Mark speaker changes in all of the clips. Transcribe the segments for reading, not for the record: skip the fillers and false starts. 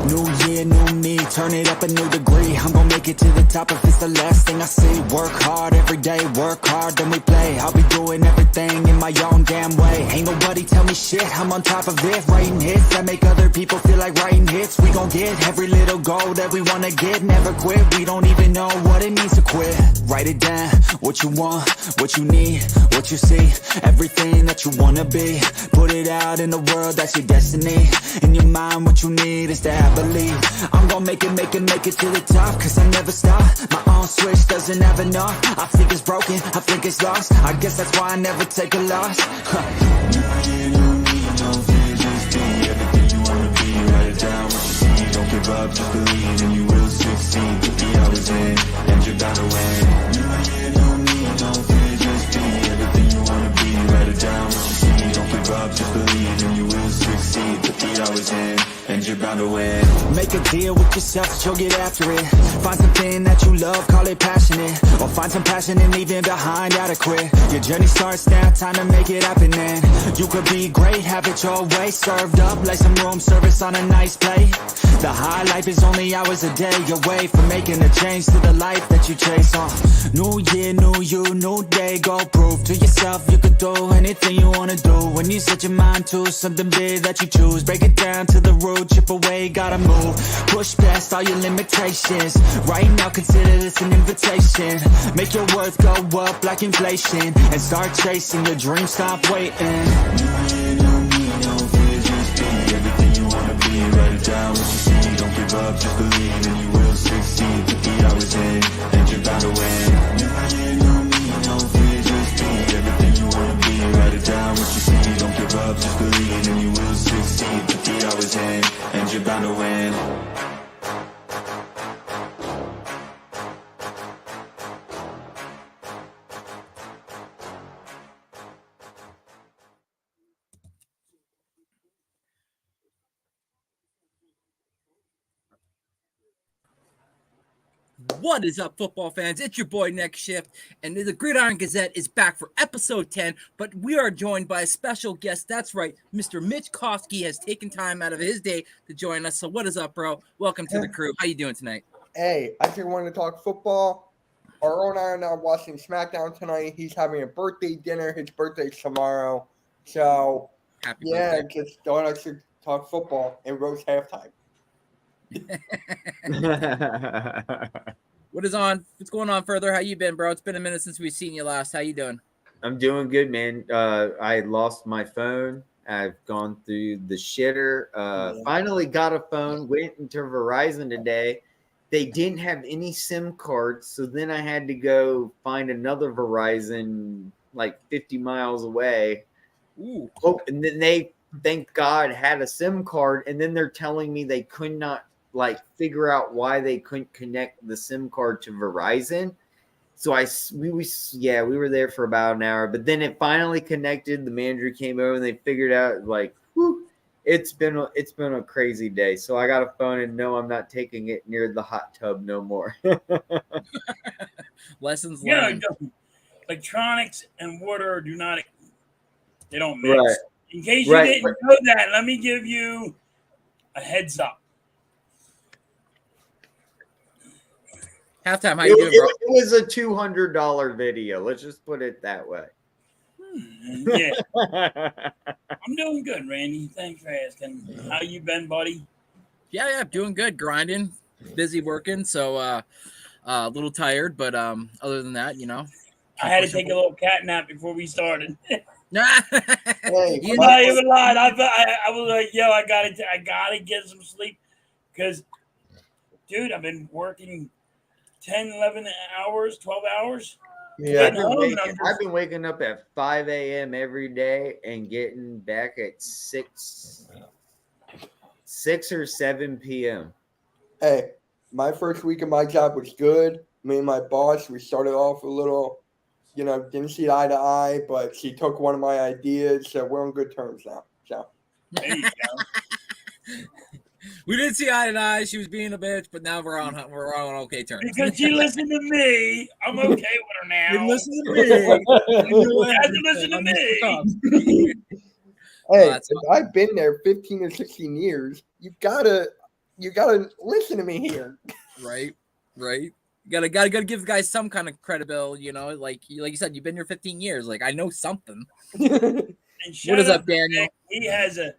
Speaker 1: New year, new me, turn it up a new degree. I'm gonna make it to the top if it's the last thing I see. Work hard every day, work hard, then we play. I'll be doing everything in my own damn way. Ain't nobody tell me shit, I'm on top of it. Writing hits that make other people feel like writing hits. We gon' get every little goal that we wanna get. Never quit, we don't even know what it means to quit. Write it down, what you want, what you need, what you see. Everything that you wanna be. Put it out in the world, that's your destiny. In your mind, what you need is to have belief. I'm gon' make it to the top, cause I never stop. My own switch doesn't have enough. I think it's broken, I think it's lost. I guess that's why I never take a loss. New year, new me, no fear, just be everything you wanna be. Write it down, what you see. Don't give up, just believe, and you will succeed. Put the hours in, and you're bound to win. New year, new me, no fear, just be everything you wanna be. Write it down, what you see. Don't give up, just believe, and you will succeed. Put the hours in, and you're bound to win. Make a deal with yourself that you'll get after it. Find something that you love, call it passionate. Or find some passion and leave it behind, gotta quit. Your journey starts now, time to make it happen then. You could be great, have it your way. Served up like some room service on a nice plate. The high life is only hours a day away from making a change to the life that you chase on. New year, new you, new day. Go prove to yourself you could do anything you wanna do. When you set your mind to something big that you choose, break it down to the root, chip away, gotta move. Push past all your limitations. Right now consider this an invitation. Make your worth go up like inflation, and start chasing your dreams, stop waiting. New year, new me, no fear, just be everything you wanna be. Write it down, what you see. Don't give up, just believe, and you will succeed. Put the hours in, and you're bound to win. New year, new me, no fear, just be everything you wanna be. Write it down, what you see. Don't give up, just believe, and you will succeed. Put the hours in, and you're bound to win.
Speaker 2: What is up, football fans? It's your boy Next Shift, and the Gridiron Gazette is back for episode 10, but we are joined by a special guest. That's right, Mr. Mitch Kofsky has taken time out of his day to join us. So what is up, bro? Welcome to the crew. How you doing tonight?
Speaker 3: Hey, I just wanted to talk football. Our own and I are watching SmackDown tonight. He's having a birthday dinner. His birthday's tomorrow. So,
Speaker 2: Happy birthday.
Speaker 3: just thought I should talk football and roast halftime.
Speaker 2: What's going on further? How you been, bro? It's been a minute since we've seen you last. How you doing?
Speaker 4: I'm doing good, man. I lost my phone. I've gone through the shitter. Finally got a phone. Went into Verizon today. They didn't have any SIM cards, so then I had to go find another Verizon like 50 miles away.
Speaker 2: Ooh.
Speaker 4: Oh, and then they, thank God, had a SIM card, and then they're telling me they could not figure out why they couldn't connect the SIM card to Verizon. So we were there for about an hour, but then it finally connected. The manager came over and they figured out it's been a crazy day. So I got a phone and no, I'm not taking it near the hot tub no more.
Speaker 2: Lessons learned.
Speaker 5: Yeah, electronics and water they don't mix.
Speaker 4: Right.
Speaker 5: In case you didn't know that, let me give you a heads up.
Speaker 2: Halftime, how you doing, bro?
Speaker 4: It was a $200 video. Let's just put it that way.
Speaker 5: Yeah. I'm doing good, Randy. Thanks for asking. How you been, buddy?
Speaker 2: Yeah, doing good. Grinding, busy working, so a little tired, but other than that,
Speaker 5: I had to take a little cat nap before we started.
Speaker 3: Hey,
Speaker 5: I'm not even lying. I was like, yo, I gotta get some sleep because, dude, I've been working 10, 11 hours, 12 hours.
Speaker 3: Yeah.
Speaker 4: I've been waking up at 5 a.m. every day and getting back at 6 or 7 p.m.
Speaker 3: Hey, my first week of my job was good. Me and my boss, we started off a little, didn't see eye to eye, but she took one of my ideas, so we're on good terms now. So.
Speaker 5: There you go.
Speaker 2: We didn't see eye to eye. She was being a bitch, but now we're on okay terms.
Speaker 5: Because she listened to me, I'm okay with her now.
Speaker 2: You listen to me.
Speaker 5: You have to listen to me.
Speaker 3: Hey, if I've been there 15 or 16 years, you gotta you gotta listen to me here.
Speaker 2: Right. Gotta give the guys some kind of credibility, like you said, you've been here 15 years. Like, I know something.
Speaker 5: And
Speaker 2: What is up, Daniel?
Speaker 5: Vic. He has a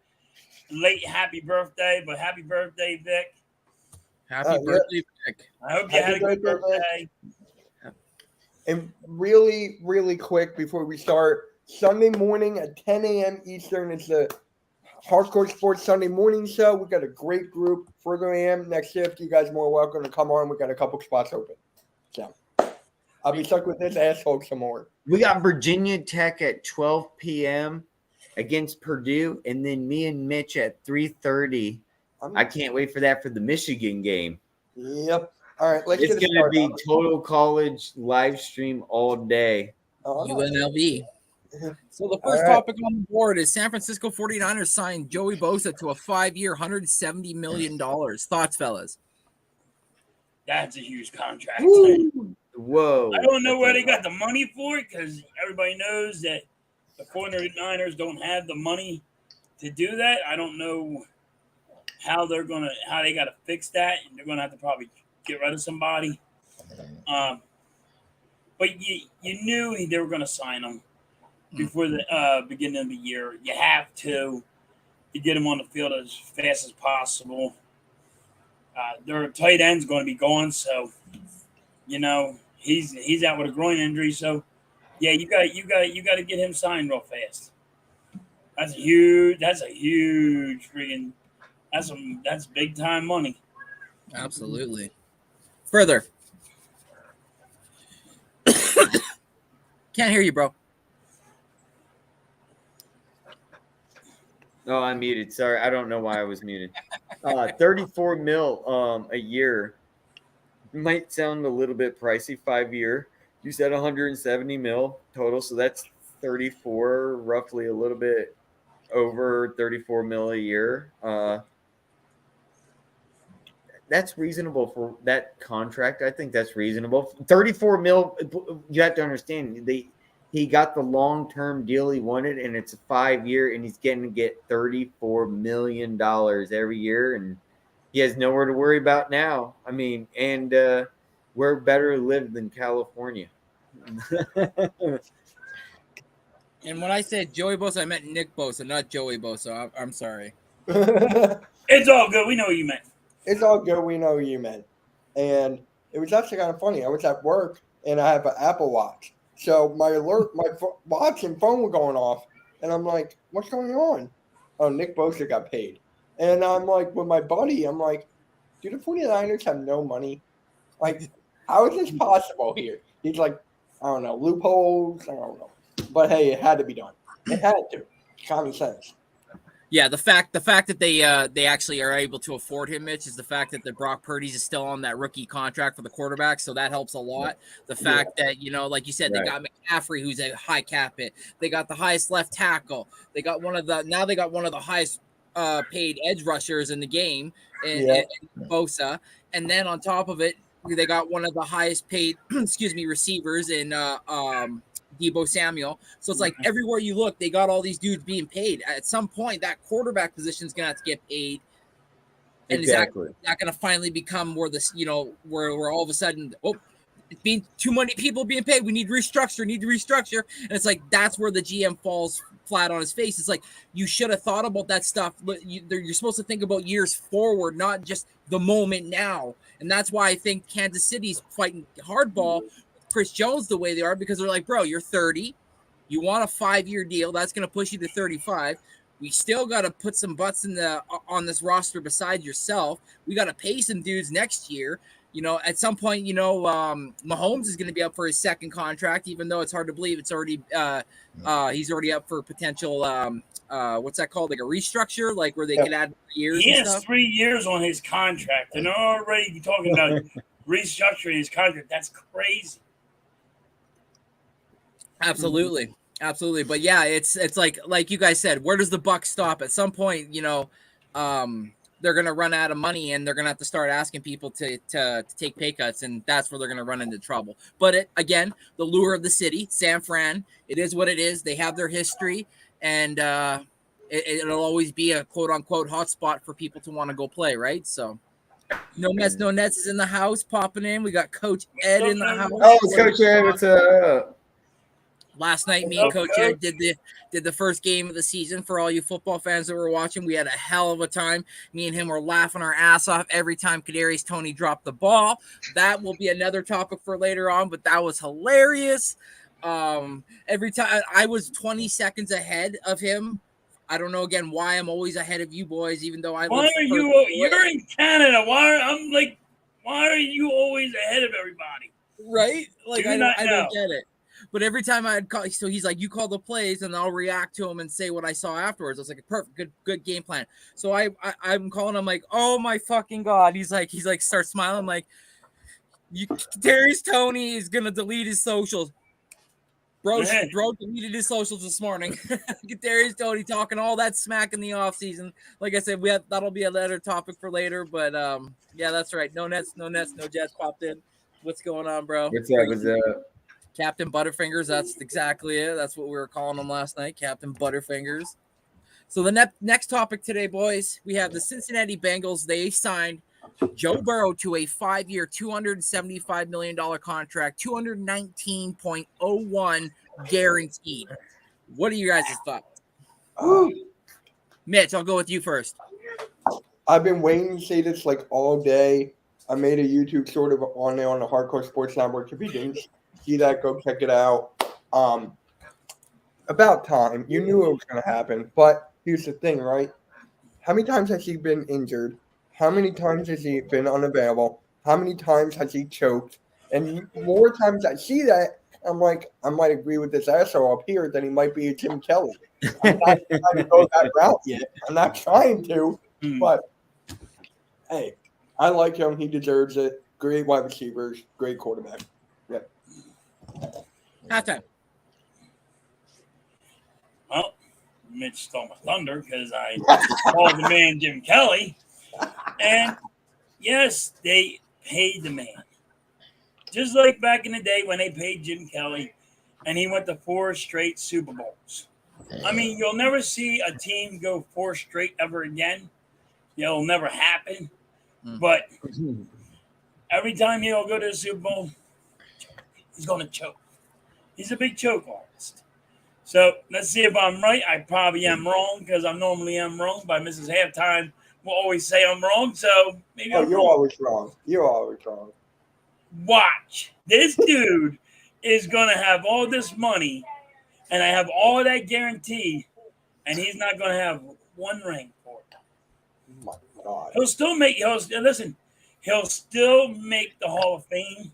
Speaker 5: late happy birthday, but happy birthday, Vic.
Speaker 2: Happy birthday, Vic.
Speaker 5: I hope you had a good birthday.
Speaker 3: And really, really quick before we start, Sunday morning at 10 a.m. Eastern is the Hardcore Sports Sunday Morning Show. We got a great group. Further AM next shift. You guys are more welcome to come on. We got a couple spots open. So I'll be stuck with this asshole some more.
Speaker 4: We got Virginia Tech at 12 p.m. against Purdue, and then me and Mitch at 3:30. I can't wait for that for the Michigan game.
Speaker 3: Yep. All right, let's
Speaker 4: It's
Speaker 3: get
Speaker 4: going to be total college live stream all day.
Speaker 2: UNLV. So the first topic on the board is San Francisco 49ers signed Joey Bosa to a 5-year, $170 million. Thoughts, fellas?
Speaker 5: That's a huge contract.
Speaker 4: Whoa.
Speaker 5: I don't know where they got the money for it because everybody knows that the 49ers don't have the money to do that. I don't know how they got to fix that. They're going to have to probably get rid of somebody. But you knew they were going to sign them before the beginning of the year. You have to get them on the field as fast as possible. Their tight end's going to be gone, so he's out with a groin injury. So yeah, you got to get him signed real fast. That's big time money.
Speaker 2: Absolutely. Further. Can't hear you, bro.
Speaker 4: Oh, I'm muted. Sorry, I don't know why I was muted. 34 mil a year might sound a little bit pricey. 5-year. You said 170 mil total, so that's 34, roughly a little bit over 34 mil a year. That's reasonable for that contract. I think that's reasonable. 34 mil. You have to understand he got the long-term deal he wanted, and it's a 5-year, and he's getting to get $34 million every year, and he has nowhere to worry about now. I mean, and where better to live than California?
Speaker 2: And when I said Joey Bosa, I meant Nick Bosa, not Joey Bosa. I'm sorry.
Speaker 5: It's all good. We know what you meant.
Speaker 3: It's all good. We know what you meant. And it was actually kind of funny. I was at work, and I have an Apple Watch. So my watch and phone were going off, and I'm like, what's going on? Oh, Nick Bosa got paid. And I'm like, with my buddy, I'm like, do the 49ers have no money? Like, how is this possible here? He's like, I don't know, loopholes, I don't know. But hey, it had to be done. It had to. Common sense.
Speaker 2: Yeah, the fact that they actually are able to afford him, Mitch, is the fact that the Brock Purdy's is still on that rookie contract for the quarterback, so that helps a lot. The fact that, like you said, they got McCaffrey, who's a high cap hit. They got the highest left tackle. They got one of the highest paid edge rushers in the game, in Bosa. And then on top of it, they got one of the highest paid receivers in Deebo Samuel. So it's like everywhere you look, they got all these dudes being paid. At some point, that quarterback position is going to have to get paid. And exactly. Is that not going to finally become where this, where all of a sudden, it's being too many people being paid. We need to restructure. And it's like, that's where the GM falls flat on his face. It's like, you should have thought about that stuff. You're supposed to think about years forward, not just the moment now. And that's why I think Kansas City's fighting hardball Chris Jones the way they are, because they're like, bro, you're 30. You want a 5-year deal. That's going to push you to 35. We still got to put some butts on this roster besides yourself. We got to pay some dudes next year. At some point, Mahomes is going to be up for his second contract, even though it's hard to believe it's already he's already up for potential what's that called? Like a restructure, like where they could add years.
Speaker 5: He has 3 years on his contract, and they're already talking about restructuring his contract. That's crazy.
Speaker 2: Absolutely. But yeah, it's like you guys said, where does the buck stop? At some point, they're going to run out of money, and they're going to have to start asking people to take pay cuts, and that's where they're going to run into trouble. But again, the lure of the city, San Fran, it is what it is. They have their history, and it'll always be a quote unquote hotspot for people to want to go play, right? So no mess, no nets is in the house popping in. We got Coach Ed in the house.
Speaker 4: Oh, Coach Ed, what's up?
Speaker 2: Last night, me and Coach Ed did the first game of the season for all you football fans that were watching. We had a hell of a time. Me and him were laughing our ass off every time Kadarius Toney dropped the ball. That will be another topic for later on, but that was hilarious. Every time I was 20 seconds ahead of him. I don't know again why I'm always ahead of you boys, even though I.
Speaker 5: Why are you? You're in Canada. Why are you always ahead of everybody?
Speaker 2: Right? Like I don't get it. But every time I'd call, so he's like, "You call the plays, and I'll react to him and say what I saw afterwards." I was like, "Perfect, good game plan." So I'm calling him like, "Oh my fucking god!" He's like, starts smiling. I'm like, Darius Toney is gonna delete his socials. Bro deleted his socials this morning. Get Darius Toney talking all that smack in the offseason. Like I said, that'll be another topic for later. But yeah, that's right. No nets, no Jets popped in. What's going on, bro?
Speaker 4: What's up?
Speaker 2: Captain Butterfingers. That's exactly it. That's what we were calling him last night, Captain Butterfingers. So the next topic today, boys, we have the Cincinnati Bengals. They signed Joe Burrow to a 5-year, $275 million contract, 219.01 guaranteed. What are you guys' thoughts? Mitch, I'll go with you first.
Speaker 3: I've been waiting to say this like all day. I made a YouTube sort of on there on the Hardcore Sports Network. If you didn't see that, go check it out. About time. You knew it was going to happen. But here's the thing, right? How many times has he been injured? How many times has he been unavailable? How many times has he choked? And more times I see that, I'm like, I might agree with this asshole up here that he might be a Jim Kelly. I'm not trying to go that route yet. I'm not trying to. But, hey, I like him. He deserves it. Great wide receivers. Great quarterback. Yeah.
Speaker 2: Halftime.
Speaker 5: Well, Mitch stole my thunder because I called the man Jim Kelly. And, yes, they paid the man. Just like back in the day when they paid Jim Kelly and he went to 4 straight Super Bowls. I mean, you'll never see a team go 4 straight ever again. It'll never happen. But every time he'll go to the Super Bowl, he's going to choke. He's a big choke artist. So let's see if I'm right. I probably am wrong because I normally am wrong. By Mrs. Halftime will always say I'm wrong. So maybe I'm
Speaker 3: you're
Speaker 5: wrong.
Speaker 3: always wrong. You're always wrong.
Speaker 5: Watch. This dude is going to have all this money, and I have all of that guarantee, and he's not going to have one ring for it.
Speaker 3: Oh my God.
Speaker 5: He'll still make the Hall of Fame,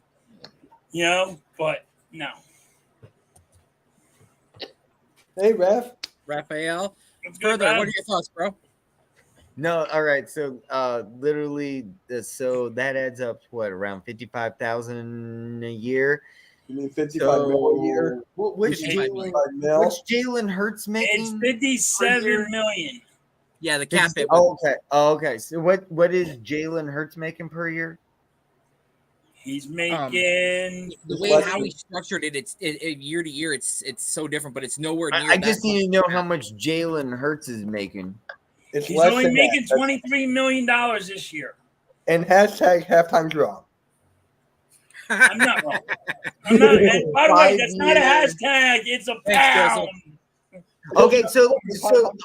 Speaker 5: but no.
Speaker 3: Hey,
Speaker 2: Raphael.
Speaker 5: Good,
Speaker 2: Further, what are your thoughts, bro?
Speaker 4: No, all right. So, literally, so that adds up to what, around $55,000 a year.
Speaker 3: You mean 55 mil a year?
Speaker 4: What's
Speaker 2: 55
Speaker 4: Jalen Hurts making?
Speaker 5: It's $57 million.
Speaker 2: Yeah, the cap hit.
Speaker 4: Okay. So what is Jalen Hurts making per year?
Speaker 5: He's making
Speaker 2: the way how he structured it. It's year to year. It's so different, but it's nowhere near.
Speaker 4: I just need to know how much Jalen Hurts is making.
Speaker 5: He's only making $23 million this year.
Speaker 3: And hashtag halftime draw.
Speaker 5: I'm not wrong. I'm not. And by the way, that's not a hashtag. It's a pound.
Speaker 4: Okay, so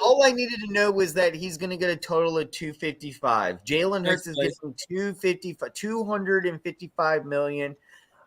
Speaker 4: all I needed to know was that he's going to get a total of 255. Jalen Hurts is getting 255 million,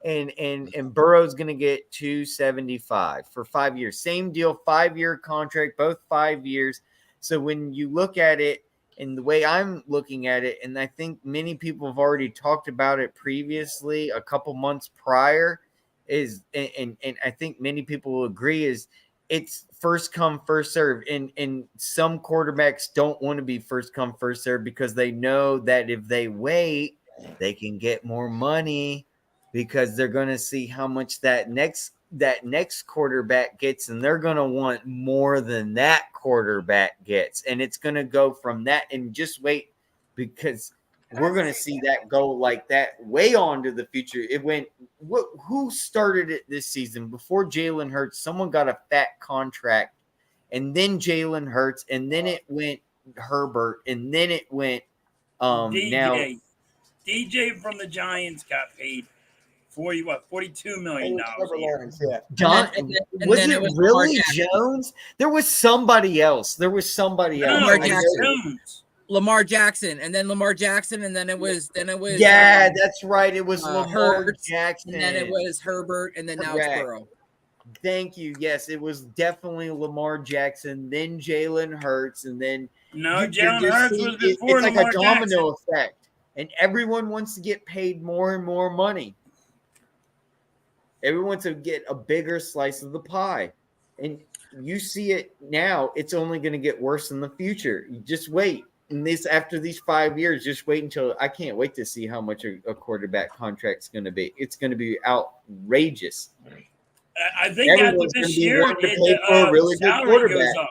Speaker 4: and Burrow's going to get 275 for 5 years. Same deal, 5-year contract, both 5 years. So when you look at it, and the way I'm looking at it, and I think many people have already talked about it previously, a couple months prior, is and I think many people will agree is it's first come, first serve. And some quarterbacks don't want to be first come, first serve because they know that if they wait, they can get more money because they're going to see how much that next quarterback gets, and they're going to want more than that quarterback gets. And it's going to go from that, and just wait, because we're going to see that go like that way on to the future. It went, who started it this season before Jalen Hurts? Someone got a fat contract and then Jalen Hurts, and then it went Herbert, and then it went now
Speaker 5: DJ from the Giants got paid $42 million
Speaker 3: Trevor
Speaker 5: a year.
Speaker 3: Lawrence, yeah.
Speaker 4: John,
Speaker 2: and
Speaker 4: was
Speaker 2: then
Speaker 4: it
Speaker 2: it was
Speaker 4: really
Speaker 2: Lamar Jackson.
Speaker 4: Jones? There was somebody else.
Speaker 5: No,
Speaker 2: Lamar
Speaker 5: it was
Speaker 2: Jackson.
Speaker 5: Jones.
Speaker 2: Lamar Jackson, and then Lamar Jackson, and then it was
Speaker 4: Yeah, that's right. It was Lamar
Speaker 2: Hurts,
Speaker 4: Jackson,
Speaker 2: and then it was Herbert, and then now it's
Speaker 4: Correct.
Speaker 2: Burrow.
Speaker 4: Thank you. Yes, it was definitely Lamar Jackson, then Jalen Hurts, and then
Speaker 5: No,
Speaker 4: you
Speaker 5: Jalen
Speaker 4: just
Speaker 5: Hurts
Speaker 4: see
Speaker 5: was before
Speaker 4: it's like
Speaker 5: Lamar
Speaker 4: a domino
Speaker 5: Jackson.
Speaker 4: effect, and everyone wants to get paid more and more money. Everyone wants to get a bigger slice of the pie, and you see it now. It's only going to get worse in the future. You just wait. And after these 5 years, just wait until I can't wait to see how much a quarterback contract's going to be. It's going to be outrageous.
Speaker 5: I think after
Speaker 4: Everyone's going to
Speaker 5: this
Speaker 4: be
Speaker 5: year,
Speaker 4: wanting to pay for a really good
Speaker 5: salary
Speaker 4: quarterback.
Speaker 5: goes up.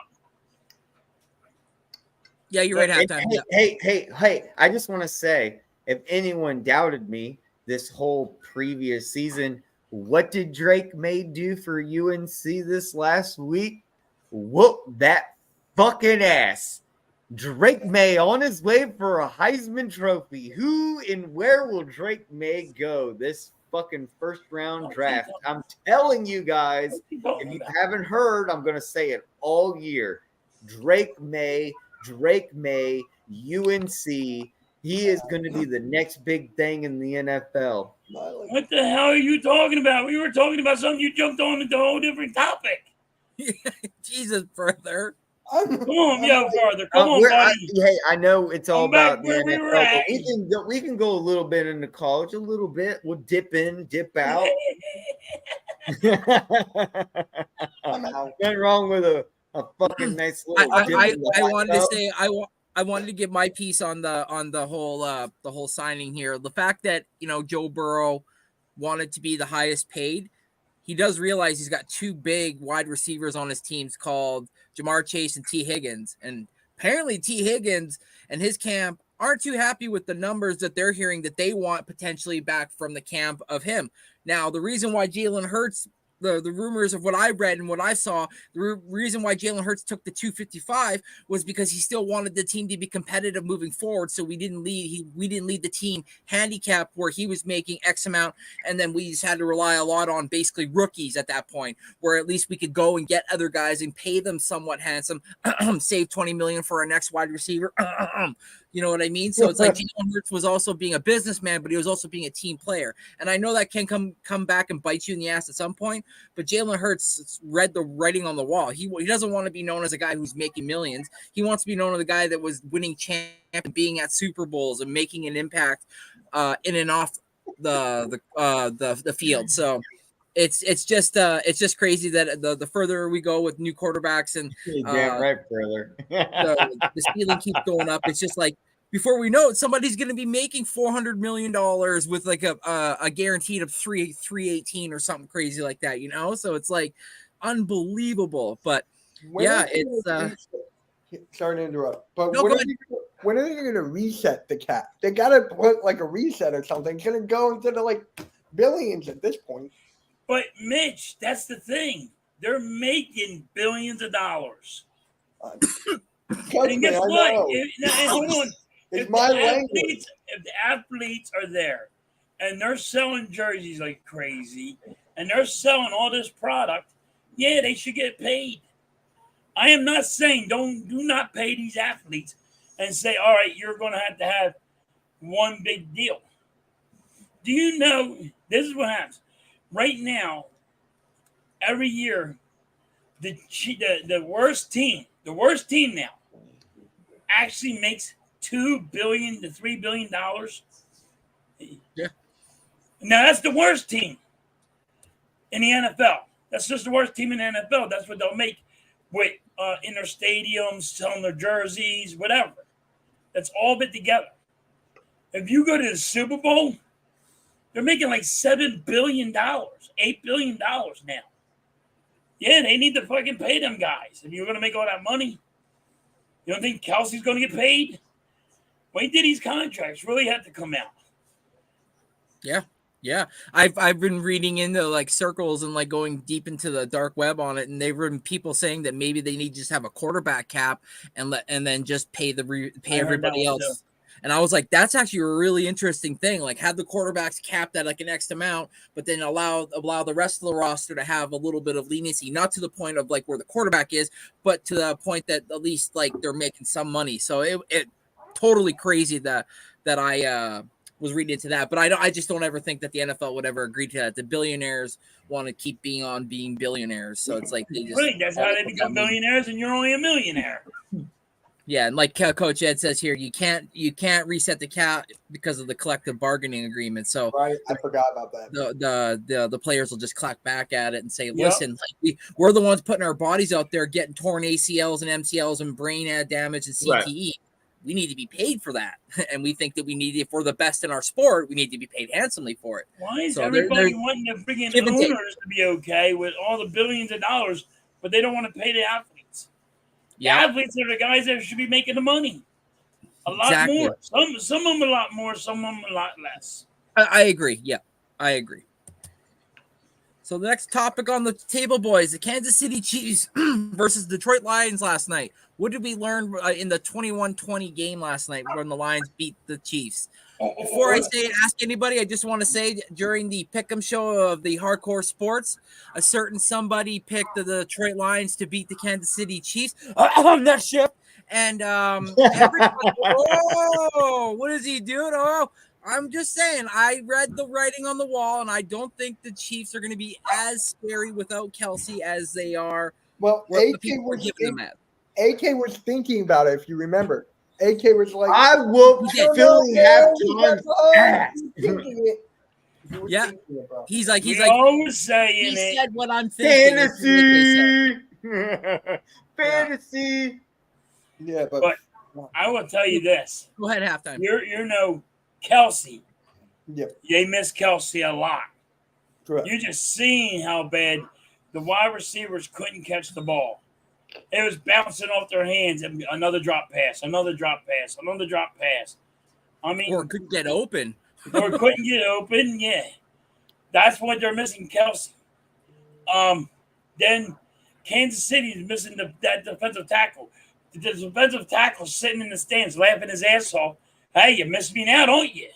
Speaker 2: Yeah, you're right.
Speaker 4: And
Speaker 2: Halftime.
Speaker 4: hey! I just want to say, if anyone doubted me this whole previous season, what did Drake May do for UNC this last week? Whoop that fucking ass! Drake May on his way for a Heisman Trophy. Who and where will Drake May go this fucking first round draft? I'm telling you guys, if you haven't heard, I'm going to say it all year. Drake May, UNC. He is going to be the next big thing in the NFL.
Speaker 5: What the hell are you talking about? We were talking about something. You jumped on into a whole different topic.
Speaker 2: Jesus, brother.
Speaker 5: Come on, farther. Come on, buddy.
Speaker 4: I know it's all
Speaker 5: I'm back
Speaker 4: about the
Speaker 5: where we were
Speaker 4: NFL,
Speaker 5: at.
Speaker 4: but we can go a little bit into college, a little bit. We'll dip in, dip out. Nothing wrong with a fucking nice little dip in the
Speaker 2: I
Speaker 4: hot
Speaker 2: wanted
Speaker 4: tub.
Speaker 2: to say I wanted to give my piece on the whole signing here. The fact that Joe Burrow wanted to be the highest paid. He does realize he's got two big wide receivers on his teams called Jamar Chase and T. Higgins. And apparently T. Higgins and his camp aren't too happy with the numbers that they're hearing that they want potentially back from the camp of him. Now, the reason why Jalen Hurts, the rumors of what I read and what I saw, the reason why Jalen Hurts took the 255 was because he still wanted the team to be competitive moving forward. So we didn't lead the team handicap where he was making X amount, and then we just had to rely a lot on basically rookies at that point, where at least we could go and get other guys and pay them somewhat handsome, save $20 million for our next wide receiver. You know what I mean? So it's like Jalen Hurts was also being a businessman, but he was also being a team player. And I know that can come back and bite you in the ass at some point, but Jalen Hurts read the writing on the wall. He doesn't want to be known as a guy who's making millions. He wants to be known as a guy that was winning champ and being at Super Bowls and making an impact in and off the field. So it's just crazy that the further we go with new quarterbacks and
Speaker 4: damn right, brother.
Speaker 2: the ceiling keeps going up. It's just like before we know it, somebody's going to be making $400 million with like a guaranteed of 318 or something crazy like that, So it's like unbelievable. But it's
Speaker 3: sorry to interrupt, but
Speaker 2: no,
Speaker 3: when are they going to reset the cap? They got to put like a reset or something. It's going to go into the like billions at this point.
Speaker 5: But Mitch, that's the thing. They're making billions of dollars.
Speaker 3: And
Speaker 5: guess what? Hold on.
Speaker 3: It's my language.
Speaker 5: If the athletes are there and they're selling jerseys like crazy and they're selling all this product, yeah, they should get paid. I am not saying do not pay these athletes and say, all right, you're going to have one big deal. Do you know, this is what happens. Right now, every year, the worst team now actually makes $2 billion to $3 billion.
Speaker 2: Yeah.
Speaker 5: Now that's the worst team in the NFL. That's just the worst team in the NFL. That's what they'll make with in their stadiums, selling their jerseys, whatever. That's all of it together. If you go to the Super Bowl, they're making like $7 billion, $8 billion now. Yeah, they need to fucking pay them guys. If you're going to make all that money, you don't think Kelsey's going to get paid? Wait till these contracts really have to come out.
Speaker 2: Yeah. Yeah, I've been reading into like circles and like going deep into the dark web on it, and they've been people saying that maybe they need to just have a quarterback cap and then just pay
Speaker 5: I heard that
Speaker 2: everybody
Speaker 5: one, too.
Speaker 2: else. And I was like, that's actually a really interesting thing. Like, have the quarterbacks capped at like an X amount, but then allow the rest of the roster to have a little bit of leniency, not to the point of like where the quarterback is, but to the point that at least like they're making some money. So it totally crazy that I was reading into that, but I just don't ever think that the NFL would ever agree to that. The billionaires want to keep being billionaires, so it's like they just
Speaker 5: Right, that's how they become billionaires, and you're only a millionaire.
Speaker 2: Yeah, and like Coach Ed says here, you can't reset the cap because of the collective bargaining agreement. So
Speaker 3: Right, I forgot about that.
Speaker 2: the players will just clack back at it and say,
Speaker 5: Yep.
Speaker 2: listen, like we're the ones putting our bodies out there, getting torn ACLs and MCLs and brain damage and CTE.
Speaker 4: Right.
Speaker 2: We need to be paid for that, and we think that we need, if we're the best in our sport, we need to be paid handsomely for it.
Speaker 5: Why is
Speaker 2: So
Speaker 5: everybody wanting the freaking
Speaker 2: give and take.
Speaker 5: owners to be okay with all the billions of dollars, but they don't want to pay the athletes?
Speaker 2: Yeah,
Speaker 5: The athletes are the guys that should be making the money. A lot
Speaker 2: Exactly.
Speaker 5: more. Some of them a lot more, some of them a lot less.
Speaker 2: I agree. Yeah, I agree. So the next topic on the table, boys, the Kansas City Chiefs versus Detroit Lions last night. What did we learn in the 21-20 game last night when the Lions beat the Chiefs? Before I ask anybody, I just want to say during the pick'em show of the Hardcore Sports, a certain somebody picked the Detroit Lions to beat the Kansas City Chiefs on that shift. And everybody, oh, what is he doing? Oh, I'm just saying, I read the writing on the wall, and I don't think the Chiefs are going to be as scary without Kelsey as they are.
Speaker 3: Well,
Speaker 2: What the
Speaker 3: AK
Speaker 2: people are
Speaker 3: was,
Speaker 2: giving them at.
Speaker 3: AK was thinking about it, if you remember. AK was like,
Speaker 4: I whooped
Speaker 2: Yeah.
Speaker 4: Philly half time's ass.
Speaker 3: He was thinking it. He was
Speaker 2: Yeah.
Speaker 3: thinking it, bro.
Speaker 2: He's like,
Speaker 5: always saying
Speaker 2: he
Speaker 5: it.
Speaker 2: said what I'm thinking. is what they said.
Speaker 4: Fantasy.
Speaker 3: Yeah, but
Speaker 5: I will tell you this.
Speaker 2: Go ahead, halftime.
Speaker 5: You're no Kelsey.
Speaker 3: Yep.
Speaker 5: They miss Kelsey a lot.
Speaker 3: correct.
Speaker 5: You're just seeing how bad the wide receivers couldn't catch the ball. It was bouncing off their hands, and another drop pass, another drop pass, another drop pass. I mean,
Speaker 2: Or couldn't get open.
Speaker 5: or couldn't get open. Yeah, that's what they're missing, Kelsey. Then Kansas City is missing that defensive tackle. The defensive tackle sitting in the stands laughing his ass off. Hey, you missed me now, don't you?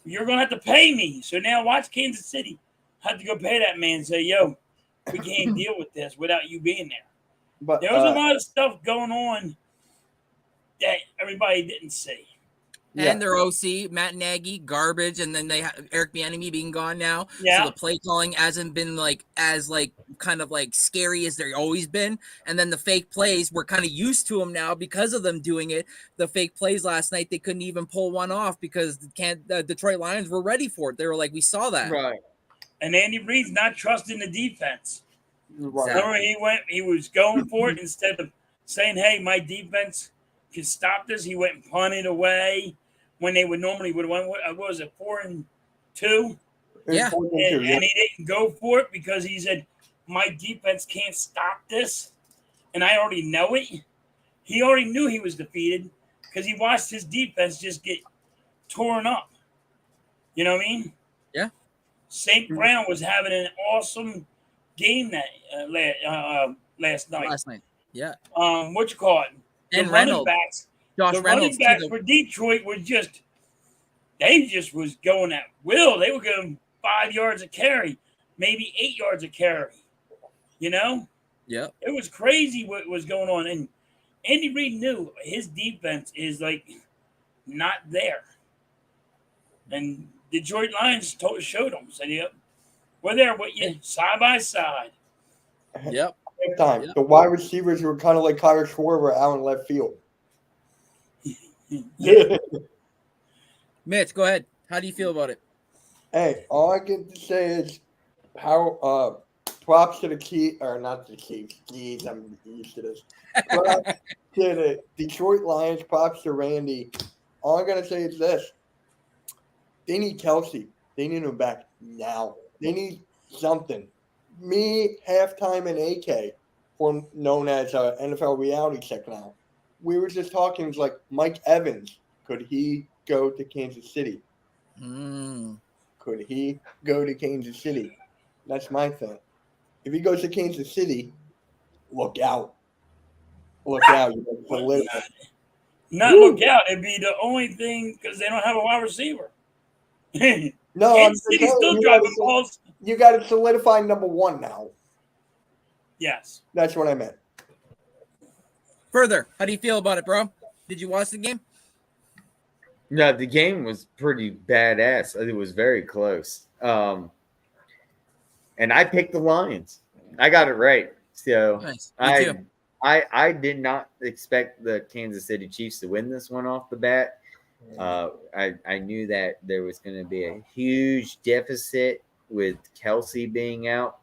Speaker 5: You're gonna have to pay me. So now watch Kansas City have to go pay that man and say, "Yo, we can't deal with this without you being there."
Speaker 3: But
Speaker 5: There was a lot of stuff going on that everybody didn't see.
Speaker 2: And their OC, Matt Nagy, garbage, and then they have Eric Bieniemy being gone now.
Speaker 5: Yeah.
Speaker 2: So the play calling hasn't been as kind of scary as they've always been. And then the fake plays, we're kind of used to them now because of them doing it. The fake plays last night, they couldn't even pull one off because the Detroit Lions were ready for it. They were like, we saw that.
Speaker 4: Right.
Speaker 5: And Andy Reid's not trusting the defense.
Speaker 3: right.
Speaker 5: So he was going for it instead of saying, "Hey, my defense can stop this." He went and punted away when they would normally would have won. What was it, 4-2?
Speaker 2: Yeah.
Speaker 5: And he didn't go for it because he said, "My defense can't stop this," and I already know it. He already knew he was defeated because he watched his defense just get torn up. You know what I mean?
Speaker 2: Yeah.
Speaker 5: St. Brown was having an awesome game that last night.
Speaker 2: Last night. Yeah.
Speaker 5: What you call it?
Speaker 2: And
Speaker 5: The running
Speaker 2: Reynolds.
Speaker 5: backs.
Speaker 2: Josh
Speaker 5: The
Speaker 2: Reynolds.
Speaker 5: running backs for Detroit were just was going at will. They were going 5 yards a carry, maybe 8 yards a carry. You know?
Speaker 2: Yeah.
Speaker 5: It was crazy what was going on. And Andy Reid knew his defense is not there. And Detroit Lions showed them. Said, "Yep, we're there with you, side by side."
Speaker 2: Yep.
Speaker 3: Time.
Speaker 2: Yeah.
Speaker 3: The wide receivers were kind of like Kyle Schwarber out in left field.
Speaker 5: Yeah.
Speaker 2: Mitch, go ahead. How do you feel about it?
Speaker 3: Hey, all I get to say is how props to the Chiefs, or not the Chiefs. Jeez, I'm used to this. Props to the Detroit Lions. Props to Randy. All I'm gonna say is this: they need Kelsey. They need him back now. They need something. Me, halftime, and AK, known as NFL Reality Check now. We were just talking. It's like Mike Evans. Could he go to Kansas City? could he go to Kansas City? That's my thing. If he goes to Kansas City, look out. Look out. You better solidify.
Speaker 5: Not look out. It'd be the only thing because they don't have a wide receiver.
Speaker 3: No,
Speaker 5: Kansas City's still dropping balls.
Speaker 3: You got to solidify number one now.
Speaker 5: Yes.
Speaker 3: That's what I meant.
Speaker 2: Further, how do you feel about it, bro? Did you watch the game?
Speaker 4: No, the game was pretty badass. It was very close. And I picked the Lions. I got it right. So
Speaker 2: Nice. Me too.
Speaker 4: I did not expect the Kansas City Chiefs to win this one off the bat. I knew that there was going to be a huge deficit with Kelsey being out,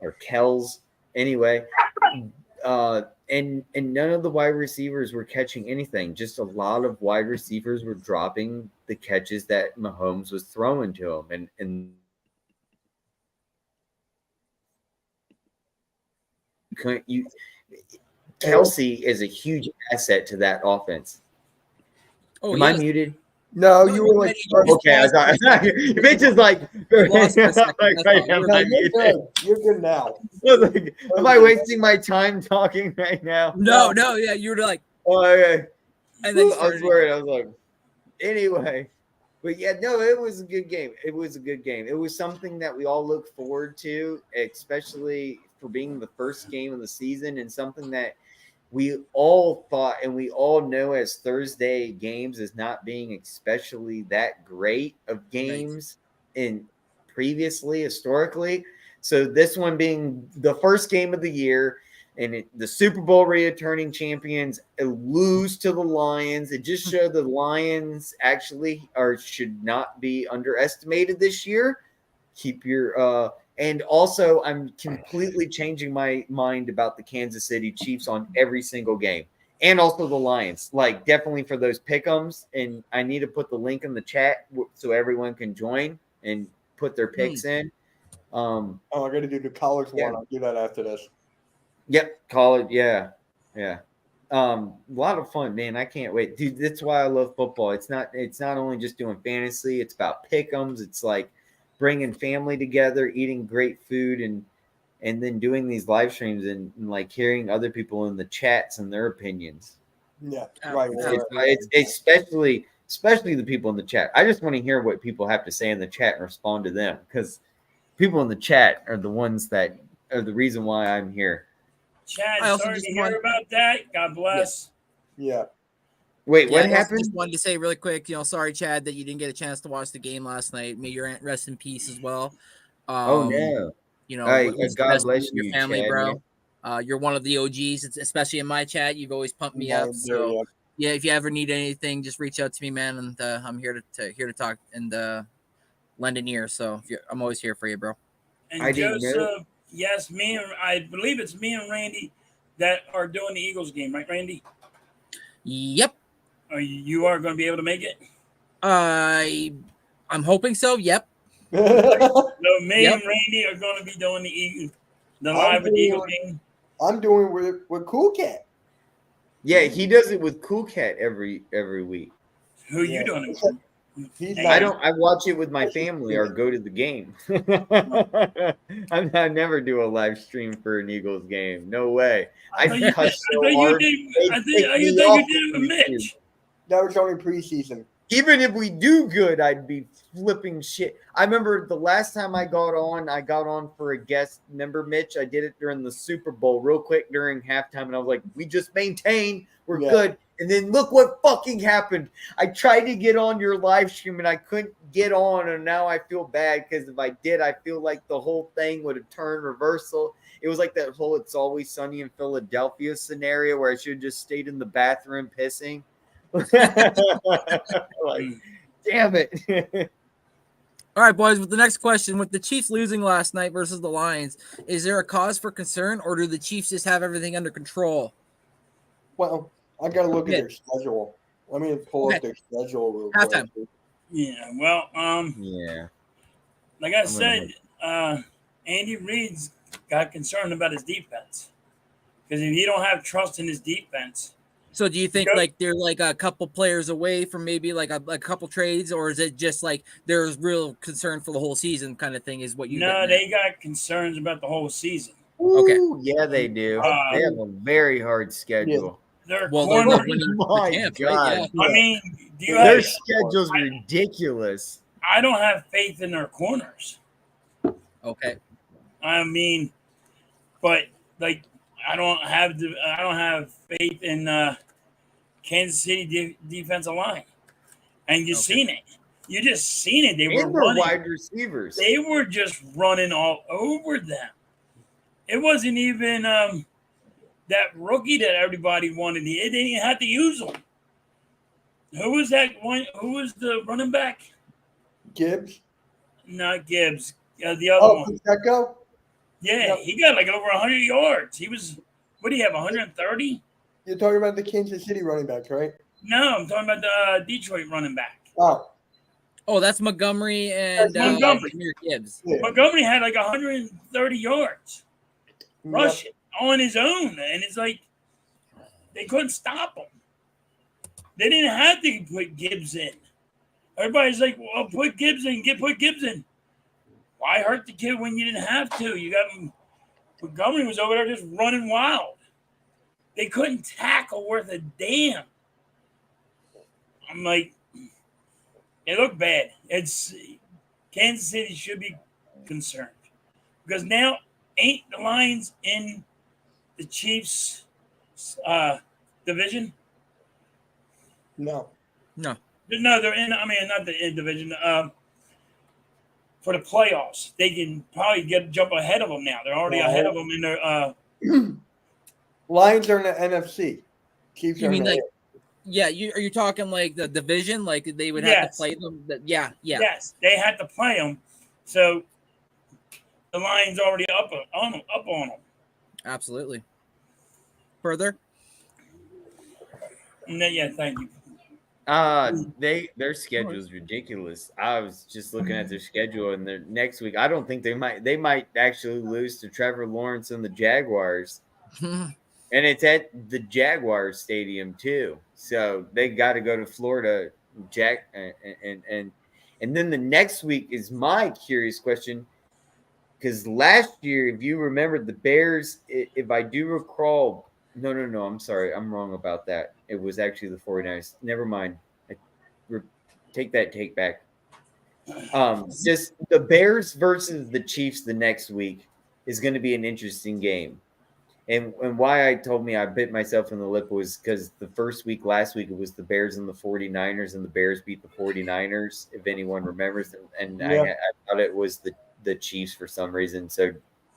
Speaker 4: or Kells. Anyway, and none of the wide receivers were catching anything. Just a lot of wide receivers were dropping the catches that Mahomes was throwing to them, and Kelsey is a huge asset to that offense.
Speaker 2: Oh,
Speaker 4: Am I muted?
Speaker 3: No, you were like,
Speaker 4: okay. I thought Mitch is like,
Speaker 2: Lost for a second, that's all.
Speaker 3: no, you're good. You're good now.
Speaker 4: Am I wasting my time talking right now?
Speaker 2: No, yeah, you were like,
Speaker 4: Oh, okay.
Speaker 2: and then you
Speaker 4: I was
Speaker 2: started.
Speaker 4: worried. I was like, anyway. But yeah, no, it was a good game. It was a good game. It was something that we all look forward to, especially for being the first game of the season, and something that we all thought and we all know as Thursday games as not being especially that great of games in previously, historically. So this one being the first game of the year, and the Super Bowl returning champions lose to the Lions. It just showed the Lions actually should not be underestimated this year. Keep your and also I'm completely changing my mind about the Kansas City Chiefs on every single game, and also the Lions. Like, definitely for those pick'ems, and I need to put the link in the chat so everyone can join and put their picks in.
Speaker 3: I got to do the college one. I'll do that after this.
Speaker 4: Yep, college. Yeah. A lot of fun, man. I can't wait, dude. That's why I love football. It's not only just doing fantasy. It's about pick'ems. It's like bringing family together, eating great food, and then doing these live streams and like hearing other people in the chats and their opinions.
Speaker 3: Yeah, right.
Speaker 4: It's especially the people in the chat. I just want to hear what people have to say in the chat and respond to them, because people in the chat are the ones that are the reason why I'm here.
Speaker 5: Chad, sorry to hear about that. God bless.
Speaker 3: Yeah.
Speaker 4: Wait, what
Speaker 2: I
Speaker 4: happened?
Speaker 2: just wanted to say really quick, sorry, Chad, that you didn't get a chance to watch the game last night. May your aunt rest in peace as well.
Speaker 4: Oh no. God bless
Speaker 2: your
Speaker 4: you,
Speaker 2: family,
Speaker 4: Chad,
Speaker 2: bro. You're one of the OGs, especially in my chat. You've always pumped me up. So yeah, if you ever need anything, just reach out to me, man. And I'm here to talk and lend an ear. So I'm always here for you, bro.
Speaker 5: And Joseph, yes, I believe it's me and Randy that are doing the Eagles game, right, Randy?
Speaker 2: Yep.
Speaker 5: You are going to be able to make it?
Speaker 2: I'm hoping so. Yep.
Speaker 5: So me and Randy are going to be doing the live Eagle game.
Speaker 3: I'm doing with Cool Cat.
Speaker 4: Yeah, he does it with Cool Cat every week.
Speaker 5: Who are you doing it with?
Speaker 4: I watch it with my family or go to the game. I never do a live stream for an Eagles game. No way. I think you did it with Mitch.
Speaker 3: That was only preseason.
Speaker 4: Even if we do good, I'd be flipping shit. I remember the last time I got on for a guest. Remember, Mitch? I did it during the Super Bowl real quick during halftime, and I was like, we just maintain. We're good. And then look what fucking happened. I tried to get on your live stream, and I couldn't get on, and now I feel bad because if I did, I feel like the whole thing would have turned reversal. It was like that whole It's Always Sunny in Philadelphia scenario where I should have just stayed in the bathroom pissing. Like, damn it.
Speaker 2: All right, boys, with the next question, with the Chiefs losing last night versus the Lions, is there a cause for concern, or do the Chiefs just have everything under control?
Speaker 3: Well, I got to look at their schedule. Let me pull up their schedule real quick.
Speaker 5: Yeah, well, like I said, Andy Reid's got concerned about his defense. Because if you don't have trust in his defense,
Speaker 2: So do you think
Speaker 5: Yep.
Speaker 2: like they're like a couple players away from maybe like a couple trades, or is it just like there's real concern for the whole season kind of thing? Is what you?
Speaker 5: No, they got concerns about the whole season.
Speaker 2: Okay.
Speaker 4: Ooh, yeah, they do. They have a very hard schedule.
Speaker 5: Their
Speaker 2: Well, they're
Speaker 5: corner.
Speaker 2: not winning the
Speaker 4: My
Speaker 2: champs,
Speaker 4: God.
Speaker 2: right? Yeah.
Speaker 5: I mean, do you
Speaker 4: Their
Speaker 5: have?
Speaker 4: schedule's ridiculous.
Speaker 5: I don't have faith in their corners.
Speaker 2: Okay.
Speaker 5: I mean, but like I don't have faith in Kansas City defensive line, and you've seen it. You just seen it. They were
Speaker 4: And their
Speaker 5: running.
Speaker 4: wide receivers.
Speaker 5: They were just running all over them. It wasn't even that rookie that everybody wanted. They didn't even have to use him. Who was that one? Who was the running back?
Speaker 3: Gibbs.
Speaker 5: Not Gibbs. The other one.
Speaker 3: Pacheco?
Speaker 5: Yeah,
Speaker 3: Yep.
Speaker 5: he got like over 100 yards. He was, what do you have, 130?
Speaker 3: You're talking about the Kansas City running backs, right?
Speaker 5: No, I'm talking about the Detroit running back.
Speaker 3: Oh,
Speaker 2: that's Montgomery and
Speaker 5: That's Montgomery.
Speaker 2: Jahmyr Gibbs.
Speaker 3: yeah.
Speaker 5: Montgomery had like 130 yards rushing on his own, and it's like they couldn't stop him. They didn't have to put Gibbs in. Everybody's like, well, put Gibbs in, put Gibbs in. Why hurt the kid when you didn't have to? You got Montgomery was over there just running wild. They couldn't tackle worth a damn. I'm like, it looked bad. It's Kansas City should be concerned because now ain't the Lions in the Chiefs division?
Speaker 3: No.
Speaker 2: No.
Speaker 5: No, they're in. I mean, not the in division. For the playoffs, they can probably jump ahead of them now. They're already ahead of them in their.
Speaker 3: Lions are in the NFC. Chiefs
Speaker 2: You
Speaker 3: are
Speaker 2: mean
Speaker 3: in the
Speaker 2: like? Yeah, are you talking like the division? Like they would have
Speaker 5: Yes.
Speaker 2: to play them? Yeah.
Speaker 5: Yes, they had to play them, so the Lions already up on them.
Speaker 2: Absolutely. Further.
Speaker 5: Yeah, thank you.
Speaker 4: Their schedule is ridiculous. I was just looking at their schedule, and their next week, I don't think they might actually lose to Trevor Lawrence and the Jaguars, and it's at the Jaguars Stadium too. So they got to go to Florida, and then the next week is my curious question, because last year, if you remember, the Bears, if I do recall. No, I'm sorry. I'm wrong about that. It was actually the 49ers. Never mind. Take that take back. Just the Bears versus the Chiefs the next week is going to be an interesting game. And why I told me I bit myself in the lip was because the first week, last week, it was the Bears and the 49ers, and the Bears beat the 49ers, if anyone remembers. And I thought it was the Chiefs for some reason. So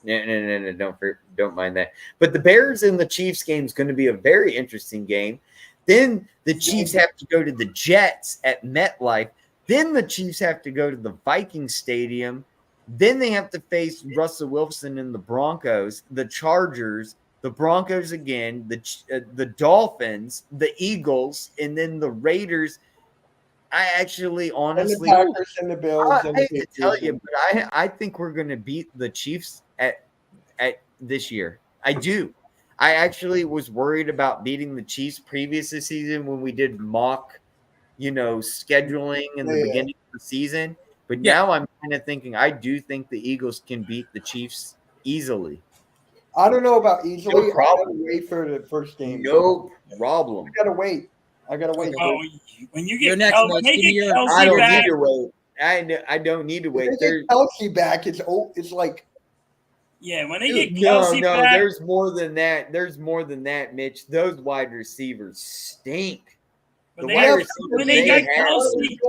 Speaker 4: no, don't mind that. But the Bears and the Chiefs game is going to be a very interesting game. Then the Chiefs have to go to the Jets at MetLife. Then the Chiefs have to go to the Vikings Stadium. Then they have to face Russell Wilson and the Broncos, the Chargers, the Broncos again, the Dolphins, the Eagles, and then the Raiders. I actually, honestly,
Speaker 3: and the Packers and the Bills.
Speaker 4: I hate to tell you, but I think we're going to beat the Chiefs at this year. I do. I actually was worried about beating the Chiefs previous this season when we did mock, scheduling in the beginning of the season. But now I'm kind of thinking I do think the Eagles can beat the Chiefs easily.
Speaker 3: I don't know about easily.
Speaker 4: No problem.
Speaker 3: I gotta wait for the first game.
Speaker 4: No problem.
Speaker 3: I gotta wait.
Speaker 5: Oh, when you
Speaker 2: Your
Speaker 5: get
Speaker 2: next
Speaker 5: Kelsey,
Speaker 2: one,
Speaker 5: they
Speaker 2: give me
Speaker 5: get
Speaker 2: your-
Speaker 5: Kelsey
Speaker 4: I don't
Speaker 5: back.
Speaker 4: need to wait. I don't need to wait.
Speaker 3: If they get Kelsey back, it's like
Speaker 5: Yeah, when they get Kelsey
Speaker 4: no,
Speaker 5: back,
Speaker 4: there's more than that. There's more than that, Mitch. Those wide receivers stink.
Speaker 5: but
Speaker 4: The
Speaker 5: they
Speaker 4: wide
Speaker 5: have,
Speaker 4: receivers
Speaker 5: when they got
Speaker 4: have
Speaker 5: Kelsey,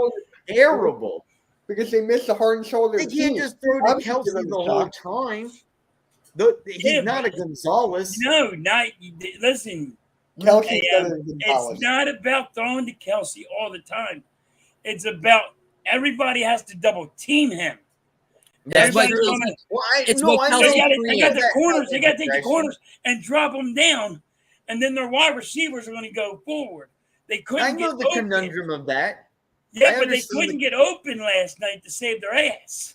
Speaker 4: terrible.
Speaker 3: because they missed the heart and soul of
Speaker 4: They
Speaker 3: their
Speaker 4: can't
Speaker 3: team.
Speaker 4: just throw to
Speaker 3: I'm
Speaker 4: Kelsey
Speaker 3: giving
Speaker 4: the
Speaker 3: him a
Speaker 4: whole
Speaker 3: shot.
Speaker 4: time. He's
Speaker 5: Yeah,
Speaker 4: not a Gonzalez.
Speaker 5: no, not listen.
Speaker 3: Kelsey's
Speaker 5: Hey,
Speaker 3: better than Gonzalez.
Speaker 5: It's not about throwing to Kelsey all the time. It's about everybody has to double team him.
Speaker 2: That's what
Speaker 5: Everybody's
Speaker 2: Kelsey-
Speaker 5: gonna-
Speaker 4: Well,
Speaker 2: It's
Speaker 4: no,
Speaker 2: what
Speaker 4: I
Speaker 2: Kelsey
Speaker 5: They
Speaker 4: know
Speaker 5: got
Speaker 2: creates.
Speaker 5: the corners. They got to take the
Speaker 4: Aggression.
Speaker 5: corners and drop them down, and then their wide receivers are going to go forward. They couldn't
Speaker 4: I know
Speaker 5: get
Speaker 4: the
Speaker 5: open.
Speaker 4: conundrum of that.
Speaker 5: Yeah,
Speaker 4: I
Speaker 5: but they
Speaker 4: understand
Speaker 5: couldn't get open last night to save their ass.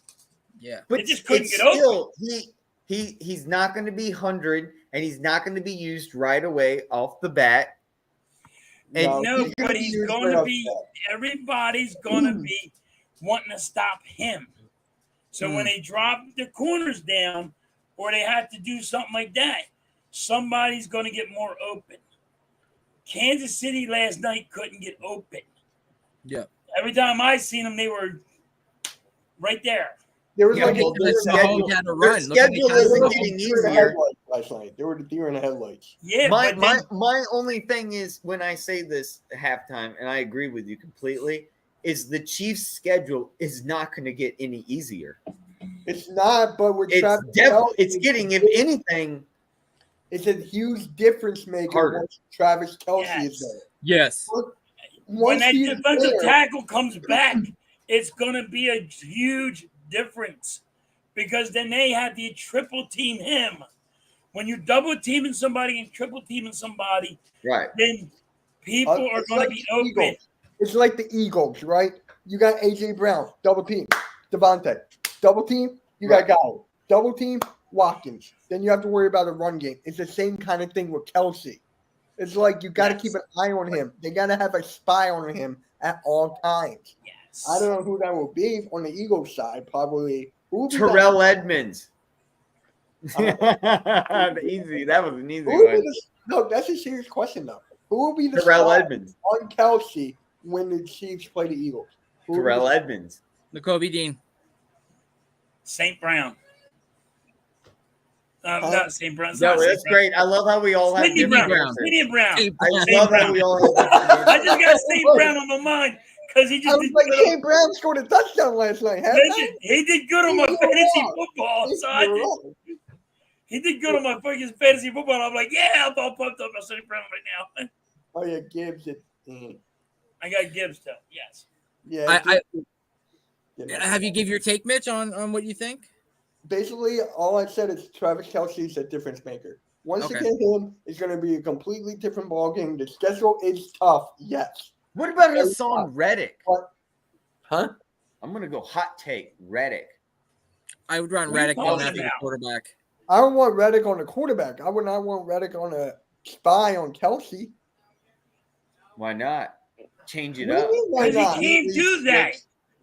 Speaker 2: Yeah.
Speaker 4: But
Speaker 5: They just couldn't
Speaker 4: it's
Speaker 5: get open.
Speaker 4: still, he's not going to be 100, and he's not going to be used right away off the bat. And
Speaker 5: No,
Speaker 3: gonna
Speaker 5: but he's
Speaker 3: be
Speaker 5: going to be.
Speaker 3: upset.
Speaker 5: Everybody's going to be wanting to stop him. So when they drop the corners down, or they have to do something like that, somebody's going to get more open. Kansas City last night couldn't get open.
Speaker 2: Yeah.
Speaker 5: Every time I seen them, they were right there.
Speaker 3: There was
Speaker 4: Yeah,
Speaker 3: like
Speaker 4: well,
Speaker 3: a
Speaker 4: their
Speaker 3: deer
Speaker 4: schedule-
Speaker 2: had to
Speaker 4: their
Speaker 2: run. Look at
Speaker 4: schedule
Speaker 2: the
Speaker 4: isn't
Speaker 2: Mahomes.
Speaker 4: getting
Speaker 3: deer in the
Speaker 4: easier.
Speaker 3: headlights last night. There were the deer in the headlights.
Speaker 5: Yeah,
Speaker 4: My
Speaker 5: but then,
Speaker 4: my only thing is when I say this halftime, and I agree with you completely, is the Chiefs' schedule is not going to get any easier.
Speaker 3: It's not, but with
Speaker 4: It's
Speaker 3: Travis
Speaker 4: definitely
Speaker 3: Kelce,
Speaker 4: it's getting, if anything,
Speaker 3: it's a huge difference maker
Speaker 4: Harder.
Speaker 3: once Travis Kelce
Speaker 5: Yes.
Speaker 3: is there.
Speaker 2: Yes.
Speaker 5: when
Speaker 3: Once
Speaker 5: that
Speaker 3: he's
Speaker 5: defensive
Speaker 3: there,
Speaker 5: tackle comes back, it's going to be a huge difference because then they have to triple team him. When you're double teaming somebody and triple teaming somebody,
Speaker 4: right?
Speaker 5: then people are
Speaker 3: it's
Speaker 5: going to
Speaker 3: like
Speaker 5: be
Speaker 3: the
Speaker 5: open.
Speaker 3: Eagles. It's like the Eagles, right? You got AJ Brown, double team, Devontae, double team. You got Gowan, double team, Watkins. Then you have to worry about a run game. It's the same kind of thing with Kelce. It's like you got to keep an eye on him. They got to have a spy on him at all times.
Speaker 5: Yes.
Speaker 3: I don't know who that will be on the Eagles side. Probably who will be
Speaker 4: Terrell Edmonds.
Speaker 3: Uh,
Speaker 4: Easy. That was an easy
Speaker 3: Who will be
Speaker 4: one.
Speaker 3: no, that's a serious question though. Who will be the
Speaker 4: Terrell
Speaker 3: spy
Speaker 4: Edmonds.
Speaker 3: on Kelce when the Chiefs play the Eagles? Who will be
Speaker 4: Terrell
Speaker 3: the-
Speaker 4: Edmonds.
Speaker 2: N'Kobe Dean.
Speaker 5: St. Brown. Not St. Brown. It's
Speaker 4: No,
Speaker 5: not St.
Speaker 4: that's
Speaker 5: Brown.
Speaker 4: great. I love how we all have
Speaker 5: Sydney
Speaker 4: different
Speaker 5: Brown.
Speaker 4: answers.
Speaker 5: Sydney Brown.
Speaker 2: Hey,
Speaker 4: I
Speaker 5: St.
Speaker 4: love how
Speaker 5: Brown.
Speaker 4: we all have different
Speaker 5: I
Speaker 4: answers.
Speaker 5: just got St. Brown on my mind because he
Speaker 3: I
Speaker 5: just
Speaker 3: was
Speaker 5: did
Speaker 3: like,
Speaker 5: good.
Speaker 3: St. Brown scored a touchdown last night.
Speaker 5: He did good on my
Speaker 3: You're
Speaker 5: fantasy
Speaker 3: wrong.
Speaker 5: football. So I
Speaker 3: You're
Speaker 5: did,
Speaker 3: wrong.
Speaker 5: he did good on my fucking fantasy football. I'm like, yeah, I'm all pumped up about St. Brown right now.
Speaker 3: Oh yeah, Gibbs.
Speaker 5: I got Gibbs though. Yes.
Speaker 3: Yeah.
Speaker 2: Have you give your take, Mitch, on what you think?
Speaker 3: Basically, all I said is Travis Kelce is a difference maker. Once you
Speaker 2: Okay.
Speaker 3: get him, it's going to be a completely different ballgame. The schedule is tough, yes.
Speaker 4: What about Hassan Reddick?
Speaker 3: But, huh?
Speaker 4: I'm gonna go hot take Reddick.
Speaker 2: I would run
Speaker 5: What are you
Speaker 2: Reddick going
Speaker 5: talking
Speaker 2: after the
Speaker 5: about?
Speaker 2: quarterback.
Speaker 3: I don't want Reddick on the quarterback. I would not want Reddick on a spy on Kelce.
Speaker 4: Why not? Change it
Speaker 3: What do
Speaker 4: up.
Speaker 3: you mean, why
Speaker 5: Because
Speaker 3: not?
Speaker 5: he can't do that.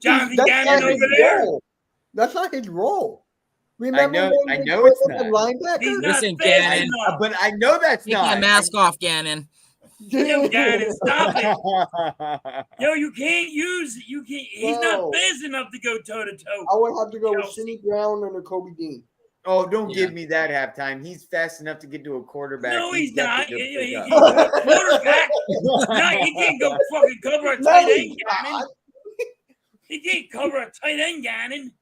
Speaker 5: Jonathan
Speaker 3: That's
Speaker 5: Gannon
Speaker 3: not his
Speaker 5: over there.
Speaker 3: role. That's not his role. Remember
Speaker 4: know-
Speaker 3: when
Speaker 4: I
Speaker 3: he
Speaker 4: know
Speaker 3: put
Speaker 4: it's
Speaker 3: up the
Speaker 4: not.
Speaker 5: He's
Speaker 3: linebacker?
Speaker 5: not
Speaker 2: Listen,
Speaker 5: fast
Speaker 2: Gannon,
Speaker 5: enough.
Speaker 4: But I know that's
Speaker 2: Take
Speaker 4: not.
Speaker 2: that mask off, Gannon.
Speaker 5: Yo, Gannon, stop it.
Speaker 4: I
Speaker 5: Yo, you can't. He's not
Speaker 3: No.
Speaker 5: fast enough to go toe to toe.
Speaker 3: I would have to go with
Speaker 5: Kelce.
Speaker 3: Sidney Brown and Kobe Dean.
Speaker 4: Oh, don't
Speaker 2: Yeah.
Speaker 4: give me that halftime. He's fast enough to get to a quarterback.
Speaker 5: No, he's
Speaker 4: got
Speaker 5: not.
Speaker 4: to go
Speaker 5: He
Speaker 4: pick
Speaker 5: can
Speaker 4: up.
Speaker 5: go quarterback. No, he can't go fucking cover a
Speaker 3: No,
Speaker 5: tight
Speaker 3: he's
Speaker 5: end, Gannon.
Speaker 3: not.
Speaker 5: He can't cover a tight end, Gannon.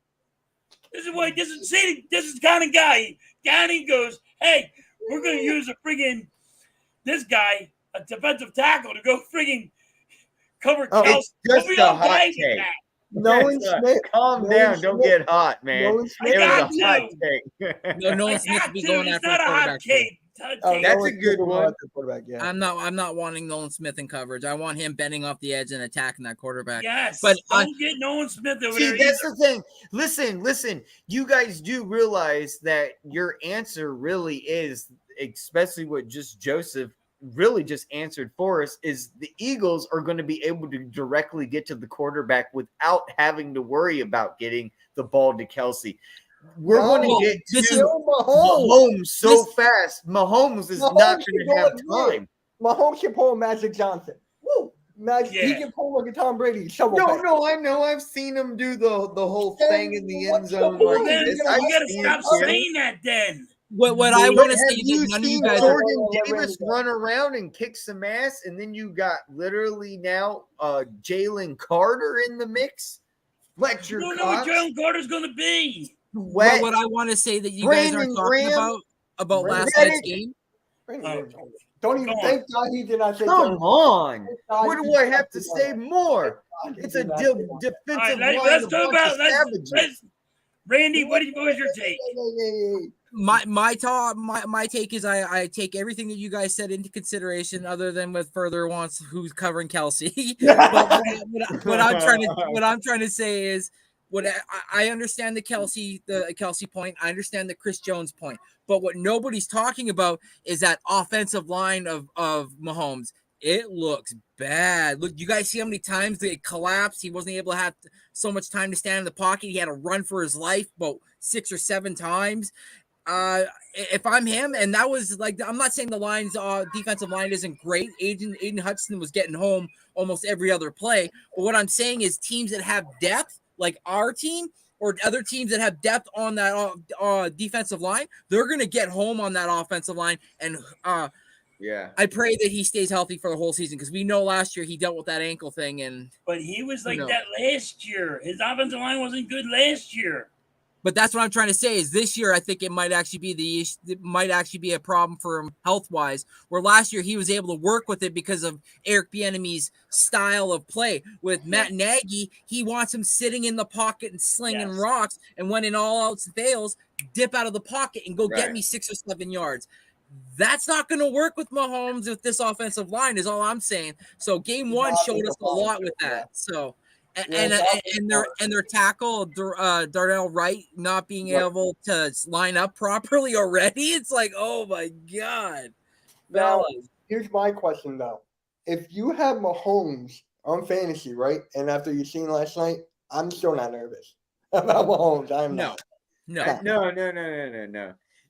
Speaker 5: This is the kind of guy. Gannon goes, hey, we're gonna use this guy, a defensive tackle, to go friggin' cover
Speaker 3: Oh,
Speaker 5: Kelce.
Speaker 4: it's just
Speaker 5: We'll be
Speaker 4: a
Speaker 5: all
Speaker 4: hot
Speaker 5: right with
Speaker 4: take.
Speaker 5: that.
Speaker 3: Nolan Smith.
Speaker 4: Calm
Speaker 3: Nolan
Speaker 4: down. Don't
Speaker 3: Smith.
Speaker 4: get hot, man.
Speaker 3: Nolan
Speaker 4: It
Speaker 3: Smith.
Speaker 5: I got
Speaker 4: was a hot
Speaker 5: you.
Speaker 4: take.
Speaker 2: No,
Speaker 5: I
Speaker 2: Nolan Smith
Speaker 5: got
Speaker 2: to be
Speaker 5: to.
Speaker 2: going
Speaker 5: It's
Speaker 2: after
Speaker 5: not
Speaker 2: a
Speaker 5: a hot
Speaker 2: quarterback.
Speaker 5: take.
Speaker 3: Oh,
Speaker 4: That's
Speaker 3: Nolan
Speaker 4: a good
Speaker 3: Smith
Speaker 4: one.
Speaker 3: at the quarterback, yeah.
Speaker 2: I'm not wanting Nolan Smith in coverage. I want him bending off the edge and attacking that quarterback.
Speaker 5: Yes,
Speaker 2: But
Speaker 5: don't get Nolan Smith over
Speaker 4: See,
Speaker 5: there
Speaker 4: that's
Speaker 5: either.
Speaker 4: the thing. Listen. You guys do realize that your answer really is, especially what just Joseph really just answered for us, is the Eagles are going to be able to directly get to the quarterback without having to worry about getting the ball to Kelce. We're going
Speaker 3: No,
Speaker 4: to get
Speaker 2: this
Speaker 4: to
Speaker 2: is-
Speaker 4: Mahomes so
Speaker 2: this-
Speaker 4: fast. Mahomes is
Speaker 3: Mahomes
Speaker 4: not
Speaker 3: can
Speaker 4: going
Speaker 3: go
Speaker 4: to have
Speaker 3: and win.
Speaker 4: time.
Speaker 3: Mahomes can pull a Magic Johnson. Woo! He
Speaker 5: Yeah.
Speaker 3: can pull like a Tom Brady. Shovel
Speaker 4: No,
Speaker 3: pass.
Speaker 4: I know. I've seen him do the whole
Speaker 3: Then
Speaker 4: thing in the end
Speaker 3: what's the
Speaker 4: zone
Speaker 3: point?
Speaker 4: like
Speaker 5: Then
Speaker 4: this.
Speaker 5: you
Speaker 4: I've
Speaker 5: gotta
Speaker 4: seen
Speaker 5: stop
Speaker 4: it, kid.
Speaker 5: saying that then.
Speaker 2: What I
Speaker 4: But
Speaker 2: want to
Speaker 4: have
Speaker 2: say
Speaker 4: you
Speaker 2: is none of you
Speaker 4: seen
Speaker 2: guys.
Speaker 3: Jordan
Speaker 4: Jordan
Speaker 3: let Randy
Speaker 4: Davis
Speaker 3: go.
Speaker 4: run around and kick some ass, and then you got literally now Jalen Carter in the mix? Fletcher
Speaker 5: You don't know what
Speaker 4: Cox,
Speaker 5: Jalen Carter's gonna be.
Speaker 4: Wet.
Speaker 2: What I want to say that you guys
Speaker 4: Brandon
Speaker 2: aren't talking
Speaker 4: Graham.
Speaker 2: about last
Speaker 4: Reddick.
Speaker 2: night's game.
Speaker 3: Don't even
Speaker 5: Go on.
Speaker 3: thank God he did not say
Speaker 4: Come on.
Speaker 3: Thank God
Speaker 4: What
Speaker 3: he
Speaker 4: do I
Speaker 3: did
Speaker 4: have
Speaker 3: not
Speaker 4: to
Speaker 3: say
Speaker 4: say more?
Speaker 3: God he
Speaker 4: It's
Speaker 3: did
Speaker 4: a
Speaker 3: not say that.
Speaker 4: defensive
Speaker 5: All right,
Speaker 4: line
Speaker 5: let's
Speaker 4: of
Speaker 5: talk
Speaker 4: bunch
Speaker 5: about
Speaker 4: of
Speaker 5: let's
Speaker 4: savages.
Speaker 5: Randy. What was your take?
Speaker 2: My take is I take everything that you guys said into consideration, other than with further wants who's covering Kelce. But what I'm trying to say is I understand the Kelce point. I understand the Chris Jones point. But what nobody's talking about is that offensive line of Mahomes. It looks bad. Look, you guys see how many times it collapsed? He wasn't able to have so much time to stand in the pocket. He had to run for his life about 6 or 7 times. If I'm him, and that was like, I'm not saying the Lions' defensive line isn't great. Aiden Hudson was getting home almost every other play. But what I'm saying is teams that have depth, like our team, or other teams that have depth on that defensive line, they're going to get home on that offensive line. And
Speaker 4: Yeah.
Speaker 2: I pray that he stays healthy for the whole season, because we know last year he dealt with that ankle thing.
Speaker 5: But he was like that last year. His offensive line wasn't good last year.
Speaker 2: But that's what I'm trying to say is this year, I think it might actually be a problem for him health-wise, where last year he was able to work with it because of Eric Bieniemy's style of play. With Matt Nagy, he wants him sitting in the pocket and slinging rocks, and when in all else fails, dip out of the pocket and go get me 6 or 7 yards. That's not going to work with Mahomes with this offensive line, is all I'm saying. So game 1 showed us a lot with that. So and their tackle Darnell Wright not being able to line up properly already. It's like, oh my god.
Speaker 3: Now, here's my question though: if you have Mahomes on fantasy, right, and after you've seen last night, I'm still not nervous about Mahomes. I'm not.
Speaker 4: No.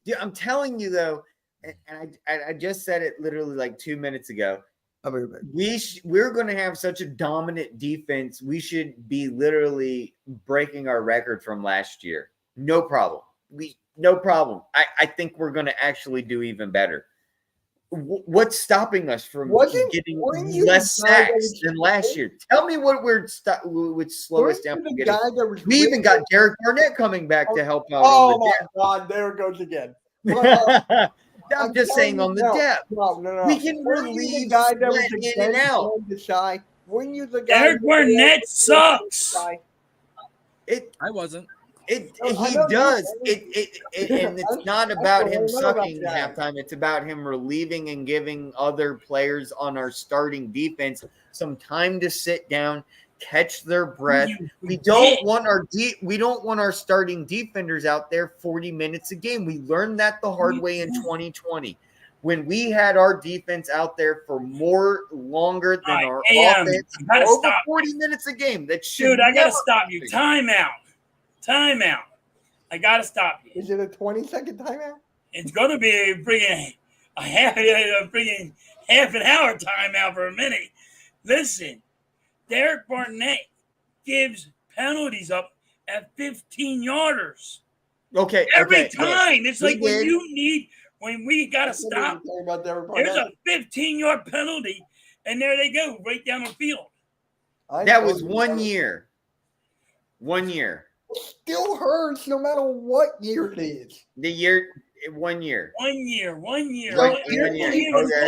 Speaker 4: Dude, I'm telling you though, and I just said it literally like 2 minutes ago. We're going to have such a dominant defense. We should be literally breaking our record from last year. No problem. No problem. I think we're going to actually do even better. What's stopping us from getting less sacks than last year? Tell me what would slow us down from getting. We even got Derek Barnett coming back to help out.
Speaker 3: Oh my God! There it goes again.
Speaker 4: I'm just saying on the depth.
Speaker 3: No.
Speaker 4: We can relieve the guy that was in and out.
Speaker 5: Derek Barnett sucks.
Speaker 2: I wasn't.
Speaker 4: He does. And it's not about him sucking halftime. It's about him relieving and giving other players on our starting defense some time to sit down, catch their breath. We don't want our starting defenders out there 40 minutes a game. We learned that the hard way in 2020 when we had our defense out there for longer than our offense, over 40 minutes a game.
Speaker 5: I gotta stop you. Timeout. I gotta stop you.
Speaker 3: Is it a 20-second timeout?
Speaker 5: It's gonna be bringing half an hour timeout for a minute. Listen. Derek Barnett gives penalties up at 15-yarders.
Speaker 4: Okay.
Speaker 5: Every time. It's like when we got to stop, there's a 15-yard penalty, and there they go, right down the field.
Speaker 4: That was 1 year. 1 year.
Speaker 3: It still hurts no matter what year it is.
Speaker 4: 1 year.
Speaker 5: 1 year.
Speaker 3: So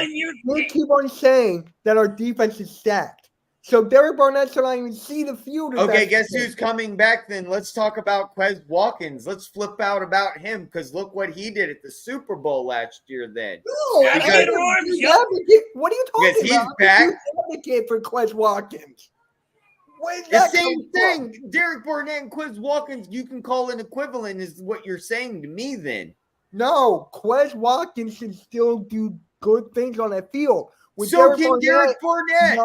Speaker 3: you keep on saying that our defense is stacked. So Derek Barnett should not even see the field.
Speaker 4: Okay, guess who's coming back then? Let's talk about Quez Watkins. Let's flip out about him because look what he did at the Super Bowl last year then.
Speaker 3: No, what are you talking about? He's back. Advocate for Quez Watkins.
Speaker 4: The same thing. Derek Barnett and Quez Watkins, you can call an equivalent is what you're saying to me then.
Speaker 3: No, Quez Watkins should still do good things on that field.
Speaker 4: So can Derek Barnett.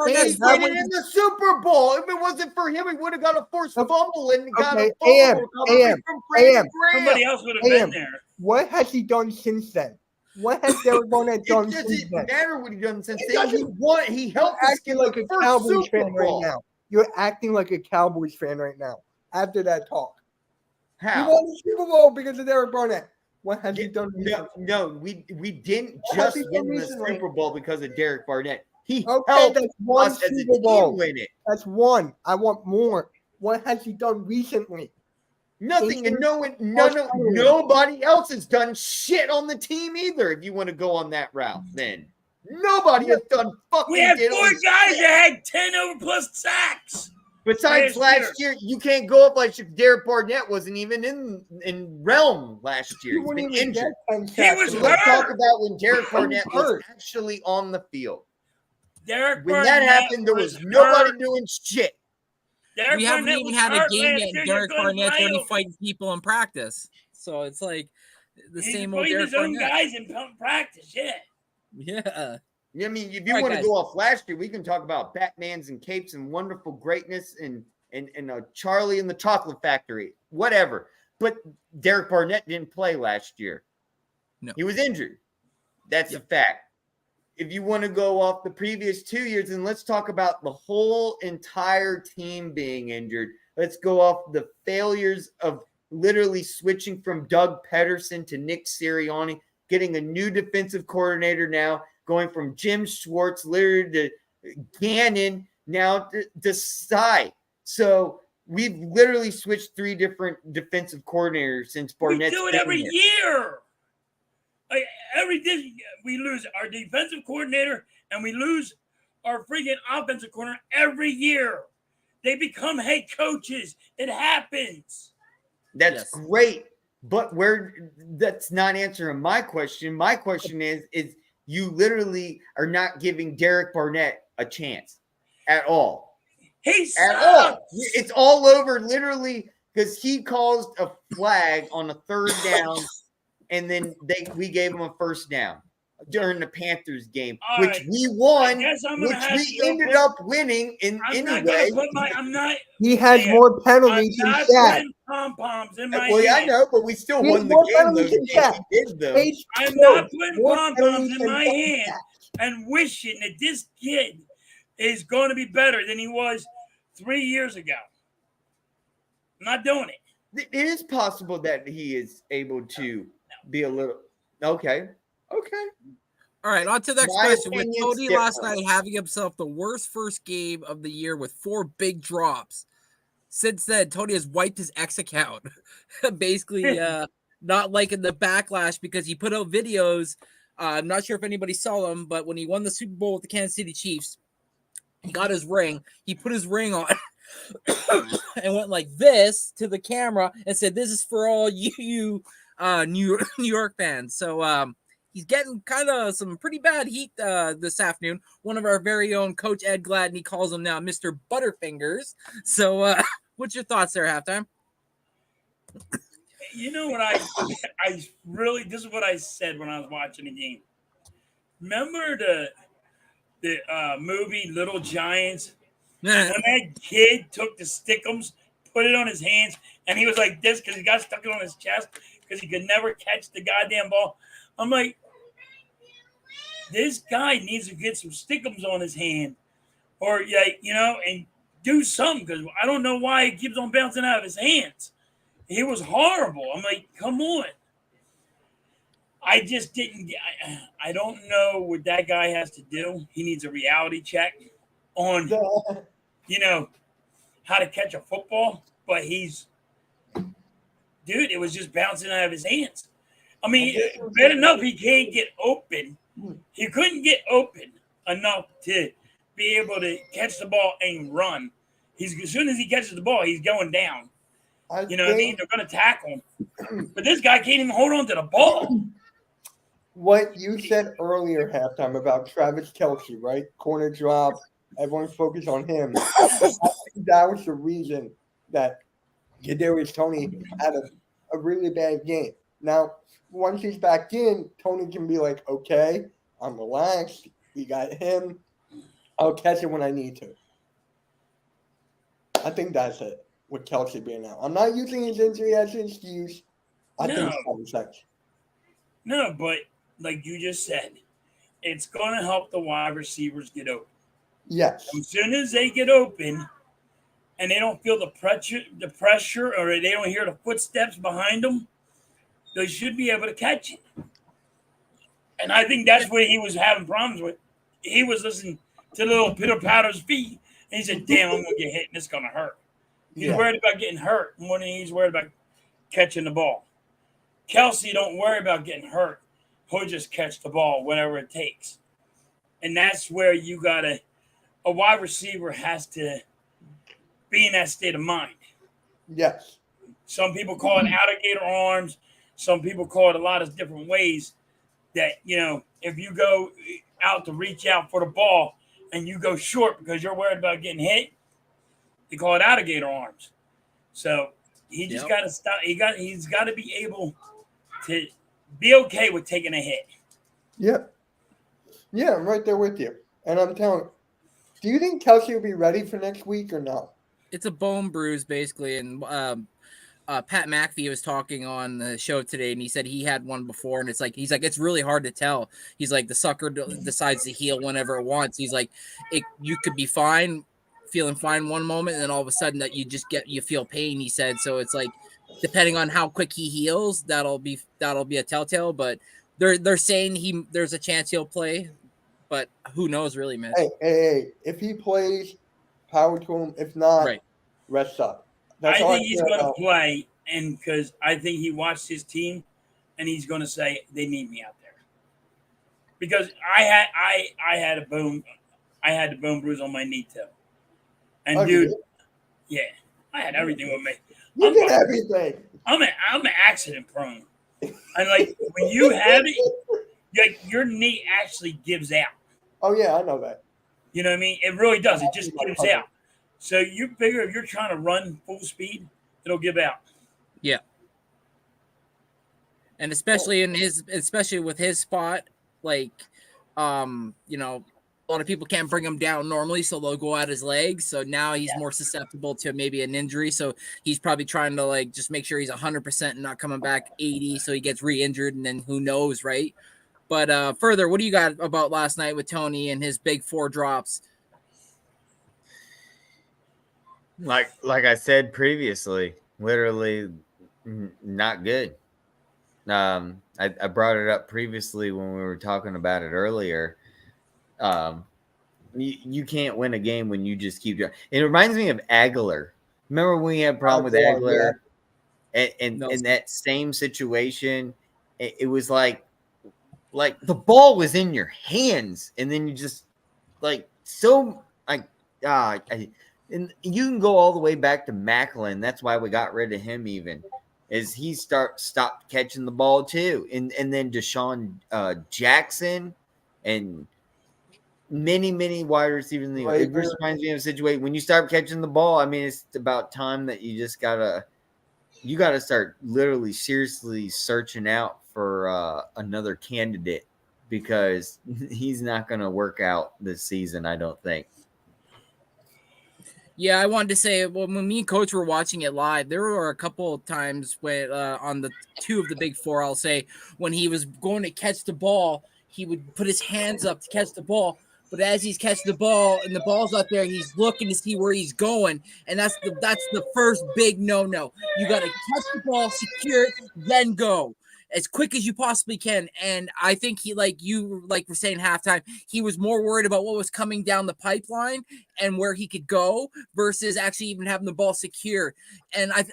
Speaker 4: He did it in the Super Bowl. If it wasn't for him, he would have got a forced fumble and got a fumble from Brandon Graham.
Speaker 5: Somebody else would have been there.
Speaker 3: What has he done since then? What has Derek Barnett done since then?
Speaker 4: It doesn't matter what he done since then. He helped us get
Speaker 3: like a Cowboys fan right now. You're acting like a Cowboys fan right now after that talk.
Speaker 4: How?
Speaker 3: You won the Super Bowl because of Derek Barnett. What has he done?
Speaker 4: No, we didn't just win the Super Bowl because of Derek Barnett. He helped
Speaker 3: that's one
Speaker 4: us as a
Speaker 3: Super Bowl.
Speaker 4: team win it.
Speaker 3: That's one. I want more. What has he done recently?
Speaker 4: Nothing. And nobody else has done shit on the team either. If you want to go on that route, then nobody has done fucking.
Speaker 5: We had 4 guys that had 10 over plus sacks.
Speaker 4: Besides last year, you can't go up like Derek Barnett wasn't even in realm last year. He's been injured.
Speaker 5: He was hurt.
Speaker 4: Let's talk about when Derek Barnett was actually on the field. When that happened, there was nobody doing shit.
Speaker 2: We haven't even had a game yet, and Derek Barnett's already fighting people in practice. So it's like the same old Derek Barnett.
Speaker 5: He's his own guys in practice, yeah.
Speaker 4: I mean, if you
Speaker 2: All right,
Speaker 4: want to
Speaker 2: guys.
Speaker 4: go off last year, we can talk about Batmans and capes and wonderful greatness and Charlie and the Chocolate Factory, whatever. But Derek Barnett didn't play last year.
Speaker 2: No.
Speaker 4: He was injured. That's a fact. If you want to go off the previous 2 years, then let's talk about the whole entire team being injured. Let's go off the failures of literally switching from Doug Pederson to Nick Sirianni, getting a new defensive coordinator now, going from Jim Schwartz literally to Gannon, now to Sy. So we've literally switched 3 different defensive coordinators since Barnett's
Speaker 5: We do it
Speaker 4: been
Speaker 5: every
Speaker 4: here.
Speaker 5: year. Like we lose our defensive coordinator and we lose our freaking offensive coordinator every year. They become head coaches. It happens.
Speaker 4: That's great, but that's not answering my question. My question is you literally are not giving Derek Barnett a chance at all.
Speaker 5: He sucks.
Speaker 4: At all. It's all over literally because he caused a flag on a 3rd down, and then we gave him a 1st down during the Panthers game, which we won, which we ended up winning anyway.
Speaker 3: He has more penalties than
Speaker 5: I'm not
Speaker 3: Shaq.
Speaker 5: putting pom-poms in my
Speaker 4: Well, yeah, I
Speaker 5: hand.
Speaker 4: know, but we still
Speaker 3: He has
Speaker 4: won the
Speaker 3: more
Speaker 4: game.
Speaker 3: penalties than Shaq.
Speaker 4: He did, though.
Speaker 5: I'm not putting pom-poms in my hand and wishing that this kid is going to be better than he was 3 years ago. I'm not doing it.
Speaker 4: It is possible that he is able to be a little okay.
Speaker 2: All right, on to the next
Speaker 4: My
Speaker 2: question. With
Speaker 4: opinion's
Speaker 2: Tony last
Speaker 4: different.
Speaker 2: night having himself the worst first game of the year with 4 big drops. Since then, Tony has wiped his X account. Basically, not liking the backlash because he put out videos. I'm not sure if anybody saw them, but when he won the Super Bowl with the Kansas City Chiefs, he got his ring. He put his ring on and went like this to the camera and said, "This is for all you New York fans." So he's getting kind of some pretty bad heat this afternoon. One of our very own Coach Ed Gladney calls him now Mr. Butterfingers. So what's your thoughts there, halftime?
Speaker 5: You know what I really, this is what I said when I was watching the game. Remember the movie Little Giants? When that kid took the stickums, put it on his hands, and he was like this because he got stuck it on his chest because he could never catch the goddamn ball. I'm like, this guy needs to get some stickums on his hand, or and do something because I don't know why he keeps on bouncing out of his hands. He was horrible. I'm like, come on. I just didn't. I don't know what that guy has to do. He needs a reality check on, how to catch a football. But dude, it was just bouncing out of his hands. I mean, bad enough he can't get open. He couldn't get open enough to be able to catch the ball and run. As soon as he catches the ball, he's going down. What I mean? They're going to tackle him. But this guy can't even hold on to the ball.
Speaker 3: What you said earlier, halftime, about Travis Kelce, right? Corner drop. Everyone's focused on him. I think that was the reason that Kadarius Toney had a really bad game. Now, once he's back in, Toney can be like, okay, I'm relaxed. We got him. I'll catch it when I need to. I think that's it with Kelce being out. I'm not using his injury as an excuse. I think it's sex.
Speaker 5: No, but like you just said, it's going to help the wide receivers get open.
Speaker 3: Yes.
Speaker 5: As soon as they get open and they don't feel the pressure, or they don't hear the footsteps behind them, they should be able to catch it. And I think that's what he was having problems with. He was listening to the little pitter-patter's feet, and he said, damn, I'm going to get hit, and it's going to hurt. He's worried about getting hurt more than he's worried about catching the ball. Kelce don't worry about getting hurt. He'll just catch the ball whenever it takes. And that's where you got a wide receiver has to be in that state of mind.
Speaker 3: Yes.
Speaker 5: Some people call it alligator arms. Some people call it a lot of different ways that, if you go out to reach out for the ball and you go short because you're worried about getting hit, they call it alligator arms. So he just got to stop. He's got to be able to be okay with taking a hit.
Speaker 3: Yep. Yeah, I'm right there with you. And I'm telling. Do you think Kelsey will be ready for next week or no?
Speaker 2: It's a bone bruise basically, and Pat McAfee was talking on the show today, and he said he had one before, and he's like it's really hard to tell. He's like the sucker decides to heal whenever it wants. He's like you could be fine, feeling fine one moment, and then all of a sudden that you feel pain. He said so. It's like depending on how quick he heals, that'll be a telltale. But they're saying there's a chance he'll play, but who knows really, Mitch?
Speaker 3: Hey, if he plays, power to him. If not,
Speaker 2: Right.
Speaker 3: rest up.
Speaker 5: I
Speaker 3: all
Speaker 5: think he's
Speaker 3: care
Speaker 5: going to
Speaker 3: about.
Speaker 5: play, and because I think he watched his team, and he's going to say they need me out there. Because I had a bone bruise on my knee too, and dude, yeah, I had everything with me.
Speaker 3: You did everything.
Speaker 5: I'm accident prone, and like when you have it, like your knee actually gives out.
Speaker 3: Oh yeah, I know that.
Speaker 5: You know what I mean? It really does. It just gives out. So you figure if you're trying to run full speed, it'll give out.
Speaker 2: Yeah. And especially with his spot, like, you know, a lot of people can't bring him down normally, so they'll go at his legs. So now he's more susceptible to maybe an injury. So he's probably trying to like just make sure he's 100% and not coming back 80, so he gets re-injured, and then who knows, right? But further, what do you got about last night with Tony and his big 4 drops?
Speaker 4: Like I said previously, literally not good. I brought it up previously when we were talking about it earlier. You can't win a game when you just keep doing. It reminds me of Aguilar. Remember when we had a problem with Aguilar, and in that same situation, it was like the ball was in your hands, and then you just and you can go all the way back to Macklin. That's why we got rid of him. Even is he stopped catching the ball too, and then Deshaun Jackson and many wide receivers in the league. It just reminds me of a situation when you start catching the ball. I mean, it's about time that you just gotta start literally seriously searching out for another candidate, because he's not going to work out this season, I don't think.
Speaker 2: Yeah, I wanted to say, well, when me and Coach were watching it live, there were a couple of times when on the 2 of the big 4, I'll say, when he was going to catch the ball, he would put his hands up to catch the ball. But as he's catching the ball and the ball's out there, he's looking to see where he's going, and that's the first big no-no. You got to catch the ball, secure it, then go as quick as you possibly can. And I think he, like we're saying halftime, he was more worried about what was coming down the pipeline and where he could go versus actually even having the ball secure. And I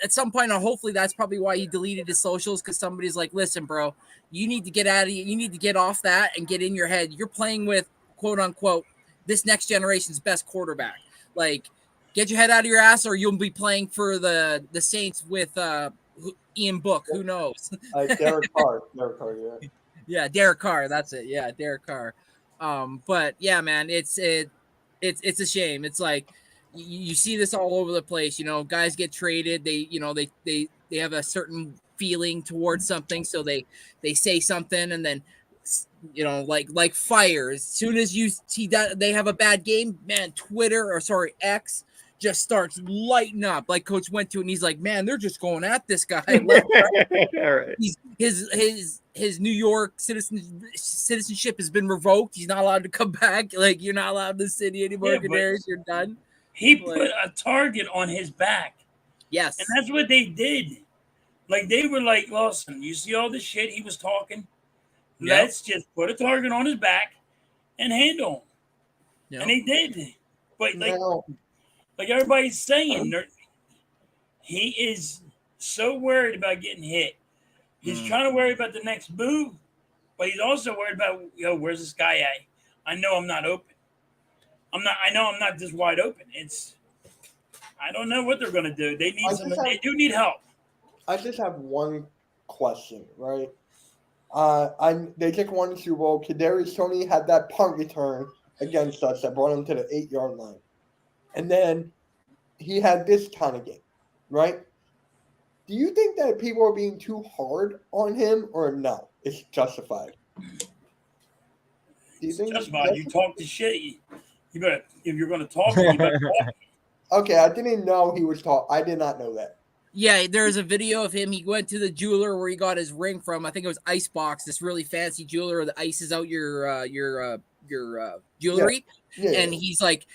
Speaker 2: at some point, hopefully that's probably why he deleted his socials, because somebody's like, listen, bro, you need to get out of you. You need to get off that and get in your head. You're playing with, quote unquote, this next generation's best quarterback. Like, get your head out of your ass, or you'll be playing for the Saints with Ian Book. Who knows?
Speaker 3: Derek Carr. Yeah.
Speaker 2: Yeah, Derek Carr. That's it. Yeah, Derek Carr. But yeah, man, it's a shame. It's like you see this all over the place. You know, guys get traded. They have a certain feeling towards something, so they say something, and then like fire. As soon as you see that they have a bad game, man, X just starts lighting up. Like Coach went to, and he's like, man, they're just going at this guy. Right. His New York citizenship has been revoked. He's not allowed to come back. Like, you're not allowed to the city anymore. You're done.
Speaker 5: He put a target on his back.
Speaker 2: Yes.
Speaker 5: And that's what they did. Like, they were like, listen, you see all this shit he was talking? Yep. Let's just put a target on his back and handle him. Yep. And he did. But like everybody's saying, he is so worried about getting hit. He's trying to worry about the next move, but he's also worried about, where's this guy at? I know I'm not open. I know I'm not this wide open. I don't know what they're going to do. They do need help.
Speaker 3: I just have one question, right? They just won the Super Bowl. Kadarius Toney had that punt return against us that brought him to the 8-yard line. And then he had this kind of game, right? Do you think that people are being too hard on him, or no? It's justified. Do you think?
Speaker 5: Just about you talk the shit. You better, if you're going to talk, you better talk.
Speaker 3: Okay, I didn't know he was tall. I did not know that.
Speaker 2: Yeah, there's a video of him. He went to the jeweler where he got his ring from. I think it was Icebox, this really fancy jeweler that ices out your jewelry.
Speaker 3: Yeah.
Speaker 2: And he's like,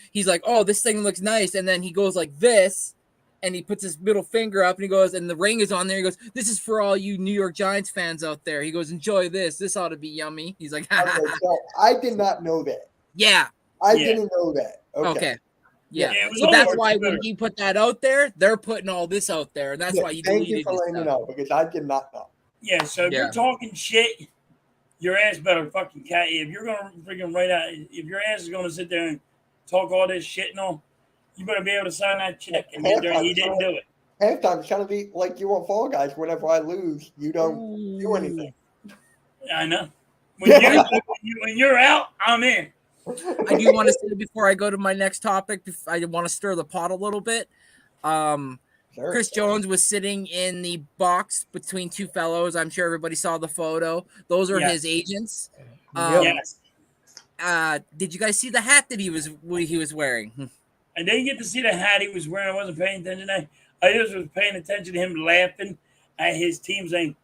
Speaker 2: oh, this thing looks nice. And then he goes like this, and he puts his middle finger up, and he goes, and the ring is on there. He goes, this is for all you New York Giants fans out there. He goes, enjoy this. This ought to be yummy. He's like,
Speaker 3: Okay, so I did not know that.
Speaker 2: yeah.
Speaker 3: I didn't know that.
Speaker 2: Okay. Yeah.
Speaker 5: Yeah, it was
Speaker 2: So that's
Speaker 5: all
Speaker 2: why
Speaker 5: better.
Speaker 2: when he put that out there, they're putting all this out there, and that's
Speaker 3: Yeah,
Speaker 2: why he
Speaker 3: thank
Speaker 2: deleted
Speaker 3: you for
Speaker 2: his
Speaker 3: letting me
Speaker 2: stuff.
Speaker 3: know because I did not know.
Speaker 5: Yeah, so if you're talking shit, your ass better fucking cat. If you're gonna freaking write out, if your ass is gonna sit there and talk all this shit and all, you better be able to sign that check. And he didn't do it.
Speaker 3: Halftime it's kind of be like you on Fall Guys. Whenever I lose, you don't do anything.
Speaker 5: I know. When you're out, I'm in.
Speaker 2: I do want to say before I go to my next topic, I want to stir the pot a little bit.
Speaker 3: Sure.
Speaker 2: Chris Jones was sitting in the box between two fellows. I'm sure everybody saw the photo. Those are his agents.
Speaker 5: Yes.
Speaker 2: Did you guys see the hat that he was wearing?
Speaker 5: I didn't get to see the hat he was wearing. I wasn't paying attention. I just was paying attention to him laughing at his team saying,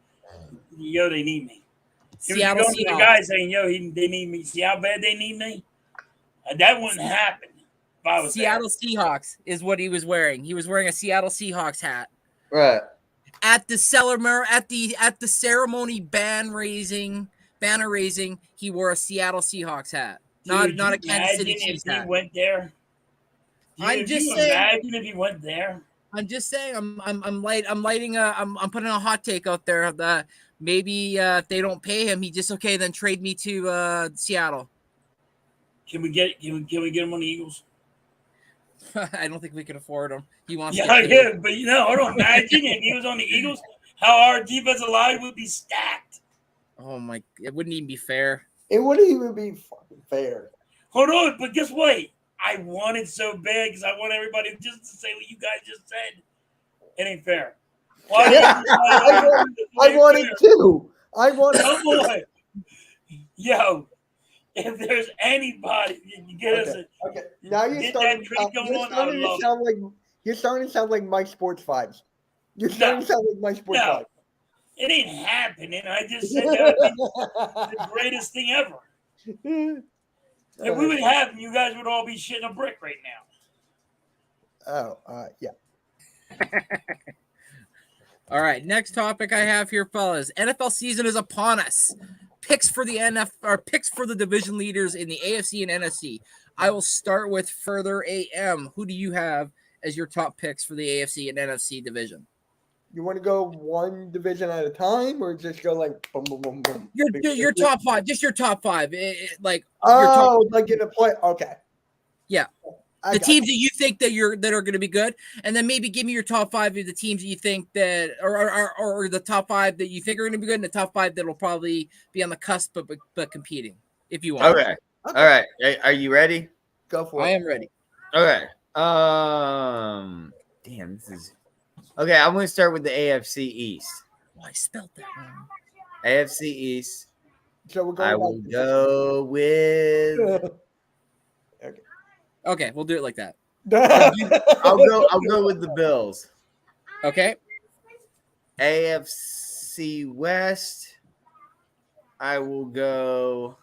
Speaker 5: yo, they need me. He was
Speaker 2: Seattle
Speaker 5: going to the
Speaker 2: Seahawks.
Speaker 5: guy saying, yo, they need me. See how bad they need me? That wouldn't happen if I was
Speaker 2: Seattle Seahawks is what he was wearing. He was wearing a Seattle Seahawks hat.
Speaker 3: Right.
Speaker 2: At the ceremony banner raising, he wore a Seattle Seahawks hat. Not a Kansas City Chiefs hat.
Speaker 5: He went there.
Speaker 2: I'm just saying.
Speaker 5: Imagine if he went there.
Speaker 2: I'm just saying. I'm putting a hot take out there that maybe if they don't pay him, he just then trade me to Seattle.
Speaker 5: Can we get him on the Eagles?
Speaker 2: I don't think we can afford him. He wants.
Speaker 5: Yeah, but hold on. Imagine if he was on the Eagles, how our defensive line would be stacked.
Speaker 2: Oh my! It wouldn't even be fair.
Speaker 3: It wouldn't even be fucking fair.
Speaker 5: Hold on, but guess what? I want it so bad because I want everybody just to say what you guys just said. It ain't fair. Why?
Speaker 3: Yeah, I want it too. I want
Speaker 5: Come on. Yo, if there's anybody, you get us.
Speaker 3: Okay. Now you're starting to sound like Mike Sports Vibes. You're starting to sound like Mike Sports Vibes.
Speaker 5: It ain't happening. I just said that would be the greatest thing ever. If we would have him, you guys would all be shitting a brick right now.
Speaker 3: Oh, yeah.
Speaker 2: All right, next topic I have here, fellas. NFL season is upon us. Picks for the division leaders in the AFC and NFC. I will start with Further AM. Who do you have as your top picks for the AFC and NFC division?
Speaker 3: You want to go one division at a time, or just go like boom, boom, boom, boom?
Speaker 2: Your top five, just your top five.
Speaker 3: Like in a play. Okay.
Speaker 2: Yeah. The teams that you think that are going to be good, and then maybe give me your top five of the teams that you think that or the top five that you think are going to be good, and the top five that will probably be on the cusp but competing. If you want.
Speaker 4: Okay. All right. Are you ready?
Speaker 3: Go for it.
Speaker 2: I am ready.
Speaker 4: Okay. Damn, this is okay. I'm going to start with the AFC East.
Speaker 2: Oh, I spelled that wrong.
Speaker 4: AFC East.
Speaker 3: So we're going.
Speaker 4: I will go with.
Speaker 2: Okay, we'll do it like that.
Speaker 4: I'll go with the Bills.
Speaker 2: Okay.
Speaker 4: AFC West. I will go.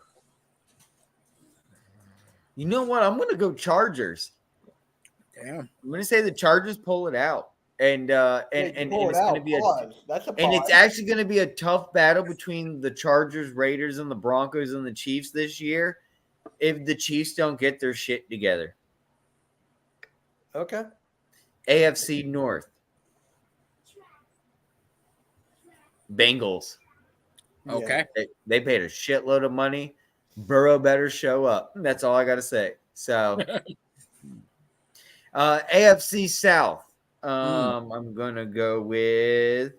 Speaker 4: You know what? I'm going to go Chargers.
Speaker 2: Damn.
Speaker 4: I'm going to say the Chargers pull it out, and it's going to be it's actually going to be a tough battle between the Chargers, Raiders, and the Broncos and the Chiefs this year. If the Chiefs don't get their shit together.
Speaker 3: Okay.
Speaker 4: AFC North. Bengals.
Speaker 2: Okay.
Speaker 4: They paid a shitload of money. Burrow better show up. That's all I got to say. So, AFC South. I'm going to go with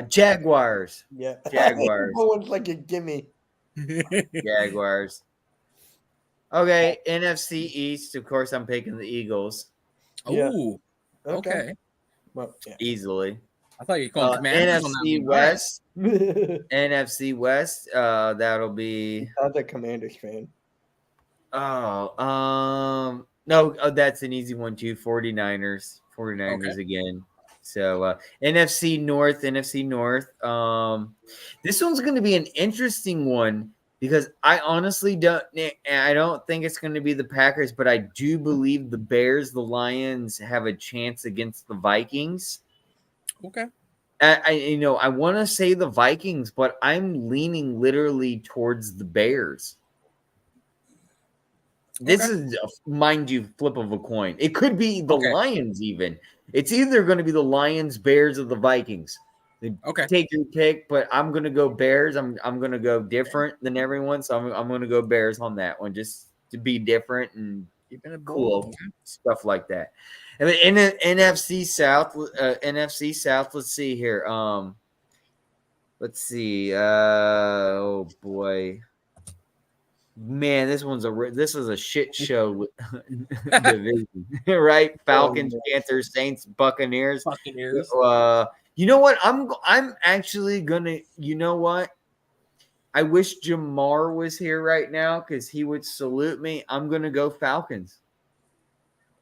Speaker 4: Jaguars.
Speaker 3: Yeah.
Speaker 4: Jaguars.
Speaker 3: No one's like a gimme.
Speaker 4: Jaguars. Okay, NFC East. Of course, I'm picking the Eagles.
Speaker 2: Oh, okay.
Speaker 3: Well, yeah.
Speaker 4: Easily.
Speaker 2: I thought you were calling Commanders on that
Speaker 4: NFC
Speaker 2: one. All right.
Speaker 4: West. NFC West. That'll be.
Speaker 3: Sounds like Commanders fan.
Speaker 4: No, that's an easy one too. 49ers
Speaker 2: Okay.
Speaker 4: again. So NFC North. This one's going to be an interesting one because I honestly don't think it's going to be the Packers, but I do believe the Bears, the Lions have a chance against the Vikings.
Speaker 2: Okay.
Speaker 4: I want to say the Vikings, but I'm leaning literally towards the Bears. This is, mind you, flip of a coin. It could be the Lions even. It's either going to be the Lions, Bears, or the Vikings.
Speaker 2: Okay.
Speaker 4: Take your pick, but I'm going to go Bears. I'm going to go different than everyone, so I'm going to go Bears on that one just to be different and cool stuff like that. And in the NFC South, let's see here. Let's see. Oh boy. Man, this is a shit show division, right? Falcons, Panthers, Saints, Buccaneers. You know what? I'm actually gonna. You know what? I wish Jamar was here right now because he would salute me. I'm gonna go Falcons.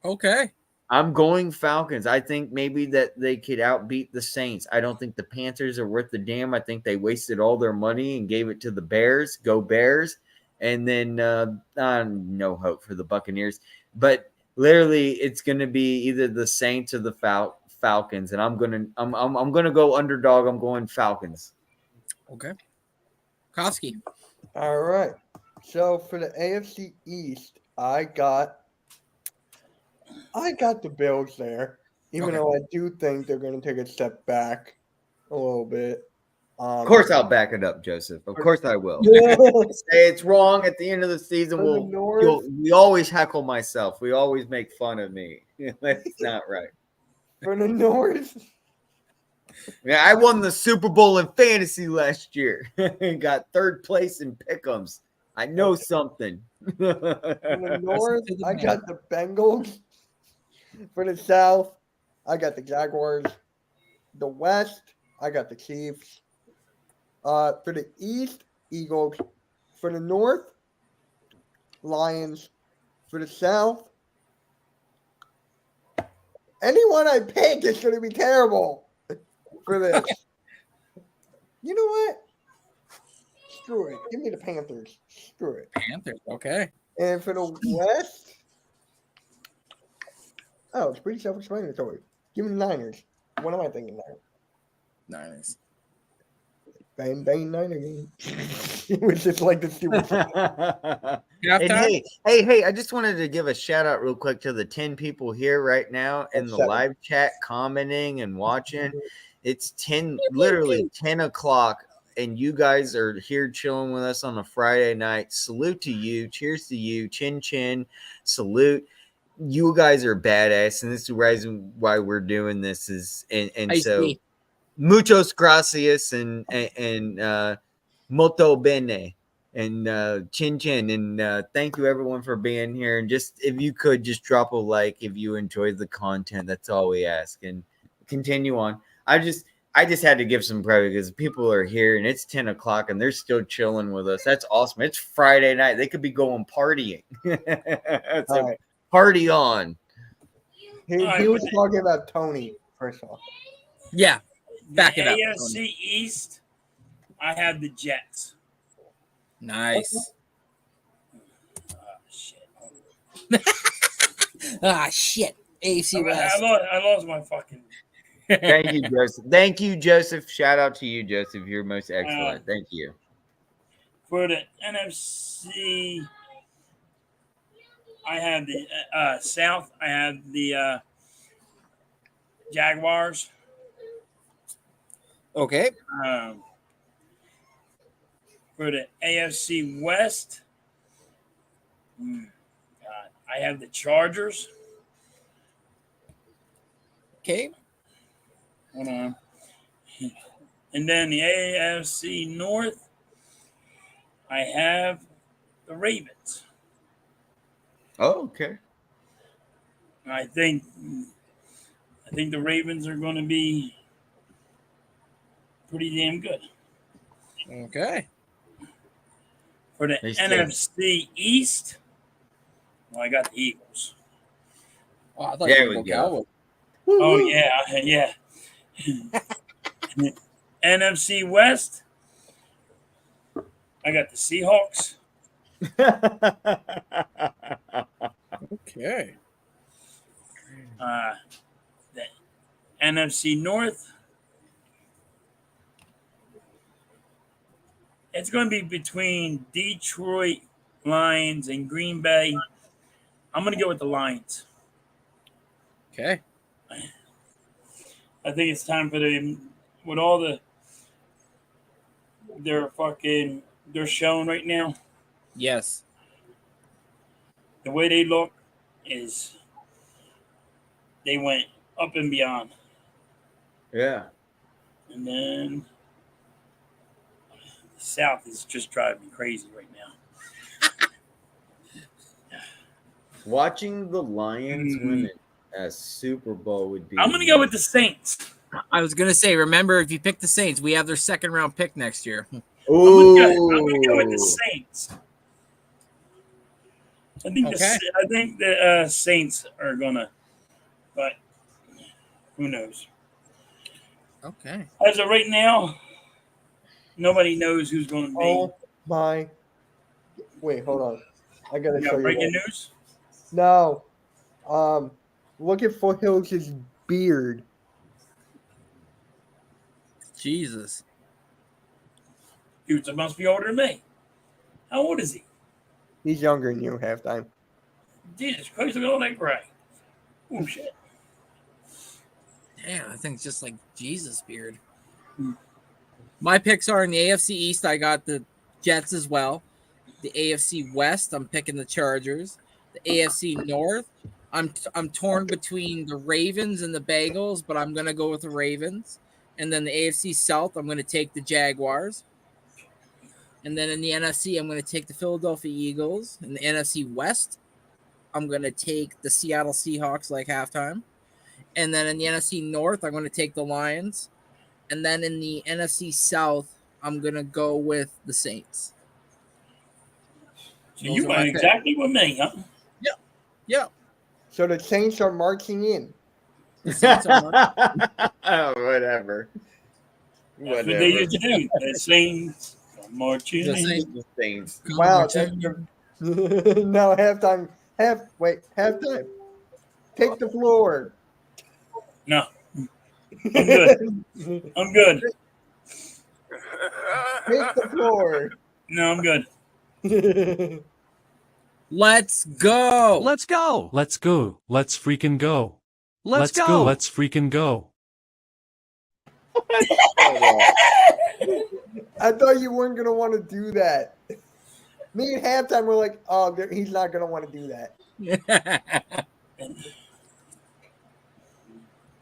Speaker 2: Okay.
Speaker 4: I'm going Falcons. I think maybe that they could outbeat the Saints. I don't think the Panthers are worth the damn. I think they wasted all their money and gave it to the Bears. Go Bears. And then no hope for the Buccaneers. But literally, it's going to be either the Saints or the Falcons. And I'm gonna go underdog. I'm going Falcons.
Speaker 2: Okay. Koski.
Speaker 3: All right. So for the AFC East, I got the Bills there, even though I do think they're going to take a step back a little bit.
Speaker 4: Of course, I'll back it up, Joseph. Of course, I will. Say it's wrong at the end of the season. We always heckle myself. We always make fun of me. That's not right.
Speaker 3: For the North.
Speaker 4: Yeah, I won the Super Bowl in fantasy last year. Got third place in pick'ems. I know something.
Speaker 3: For the North, I got the Bengals. For the South, I got the Jaguars. The West, I got the Chiefs. For the East, Eagles. For the North, Lions. For the South, anyone I pick is going to be terrible for this. You know what? Screw it. Give me the Panthers. Screw it.
Speaker 2: Panthers, okay.
Speaker 3: And for the West, it's pretty self-explanatory. Give me the Niners. What am I thinking now?
Speaker 2: Niners.
Speaker 3: Bang, bang, Niner game. It was just like the stupid.
Speaker 4: And hey, I just wanted to give a shout out real quick to the 10 people here right now in the live chat commenting and watching. It's literally 10 o'clock, and you guys are here chilling with us on a Friday night. Salute to you. Cheers to you. Chin chin. Salute. You guys are badass, and this is the reason why we're doing this so muchos gracias and molto bene and chin chin, and thank you everyone for being here. And just if you could just drop a like if you enjoyed the content, that's all we ask, and continue on. I just had to give some credit because people are here and it's 10 o'clock and they're still chilling with us. That's awesome. It's Friday night. They could be going partying. So party on.
Speaker 3: He was talking about Tony, first off.
Speaker 2: Yeah. Back it up.
Speaker 5: AFC East, I have the Jets.
Speaker 2: Nice. Shit. AFC West.
Speaker 5: I lost my fucking.
Speaker 4: Thank you, Joseph. Thank you, Joseph. Shout out to you, Joseph. You're most excellent. Thank you.
Speaker 5: For the NFC, I have the South. I have the Jaguars.
Speaker 2: Okay.
Speaker 5: For the AFC West, I have the Chargers.
Speaker 2: Okay.
Speaker 5: Hold on. And then the AFC North, I have the Ravens.
Speaker 4: Oh, okay.
Speaker 5: I think the Ravens are going to be pretty damn good.
Speaker 2: Okay.
Speaker 5: For the
Speaker 4: They still-
Speaker 5: NFC East, well, I got the Eagles.
Speaker 2: Oh, I thought
Speaker 4: There
Speaker 2: you were
Speaker 4: we go.
Speaker 2: Cowboys.
Speaker 5: Oh, yeah. NFC West, I got the Seahawks.
Speaker 2: Okay.
Speaker 5: The NFC North, it's going to be between Detroit Lions and Green Bay. I'm going to go with the Lions.
Speaker 2: Okay.
Speaker 5: I think it's time for them with all they're showing right now.
Speaker 2: Yes.
Speaker 5: The way they look is they went up and beyond.
Speaker 4: Yeah.
Speaker 5: And then the South is just driving me crazy right now.
Speaker 4: Watching the Lions win a Super Bowl would be.
Speaker 5: I'm going to go with the Saints.
Speaker 2: I was gonna say, remember, if you pick the Saints, we have their second round pick next year.
Speaker 5: I'm going to go with the Saints. I think the Saints are gonna, but who knows?
Speaker 2: Okay.
Speaker 5: As of right now, nobody knows who's going to be.
Speaker 3: Oh my! Wait, hold on. I gotta
Speaker 5: You
Speaker 3: show
Speaker 5: got
Speaker 3: you.
Speaker 5: breaking
Speaker 3: that.
Speaker 5: news?
Speaker 3: No. Look at Foothills' beard.
Speaker 2: Jesus.
Speaker 5: Dude, must be older than me. How old is he?
Speaker 3: He's younger than you halftime.
Speaker 5: Jesus Christ, look at all that gray. Oh, shit.
Speaker 2: Damn, I think it's just like Jesus beard. My picks are in the AFC East. I got the Jets as well. The AFC West, I'm picking the Chargers. The AFC North, I'm torn between the Ravens and the Bengals, but I'm gonna go with the Ravens. And then the AFC South, I'm going to take the Jaguars. And then in the NFC, I'm going to take the Philadelphia Eagles. In the NFC West, I'm going to take the Seattle Seahawks like halftime. And then in the NFC North, I'm going to take the Lions. And then in the NFC South, I'm going to go with the Saints.
Speaker 5: So you went exactly with me, huh?
Speaker 2: Yeah.
Speaker 3: So the Saints are marching in.
Speaker 2: The Saints are
Speaker 4: Oh, whatever.
Speaker 5: That's what they used to do. The Saints are marching
Speaker 2: The
Speaker 5: in.
Speaker 2: Saints.
Speaker 4: The Saints.
Speaker 3: Wow. No, halftime. Halftime. Take the floor.
Speaker 5: No. I'm good. I'm good.
Speaker 3: Take the floor.
Speaker 5: No, I'm good.
Speaker 2: Let's go.
Speaker 6: Let's go.
Speaker 7: Let's go. Let's freaking go.
Speaker 6: Let's go.
Speaker 7: Let's freaking go.
Speaker 3: I thought you weren't gonna want to do that. Me at halftime were like, "Oh, he's not gonna want to do that."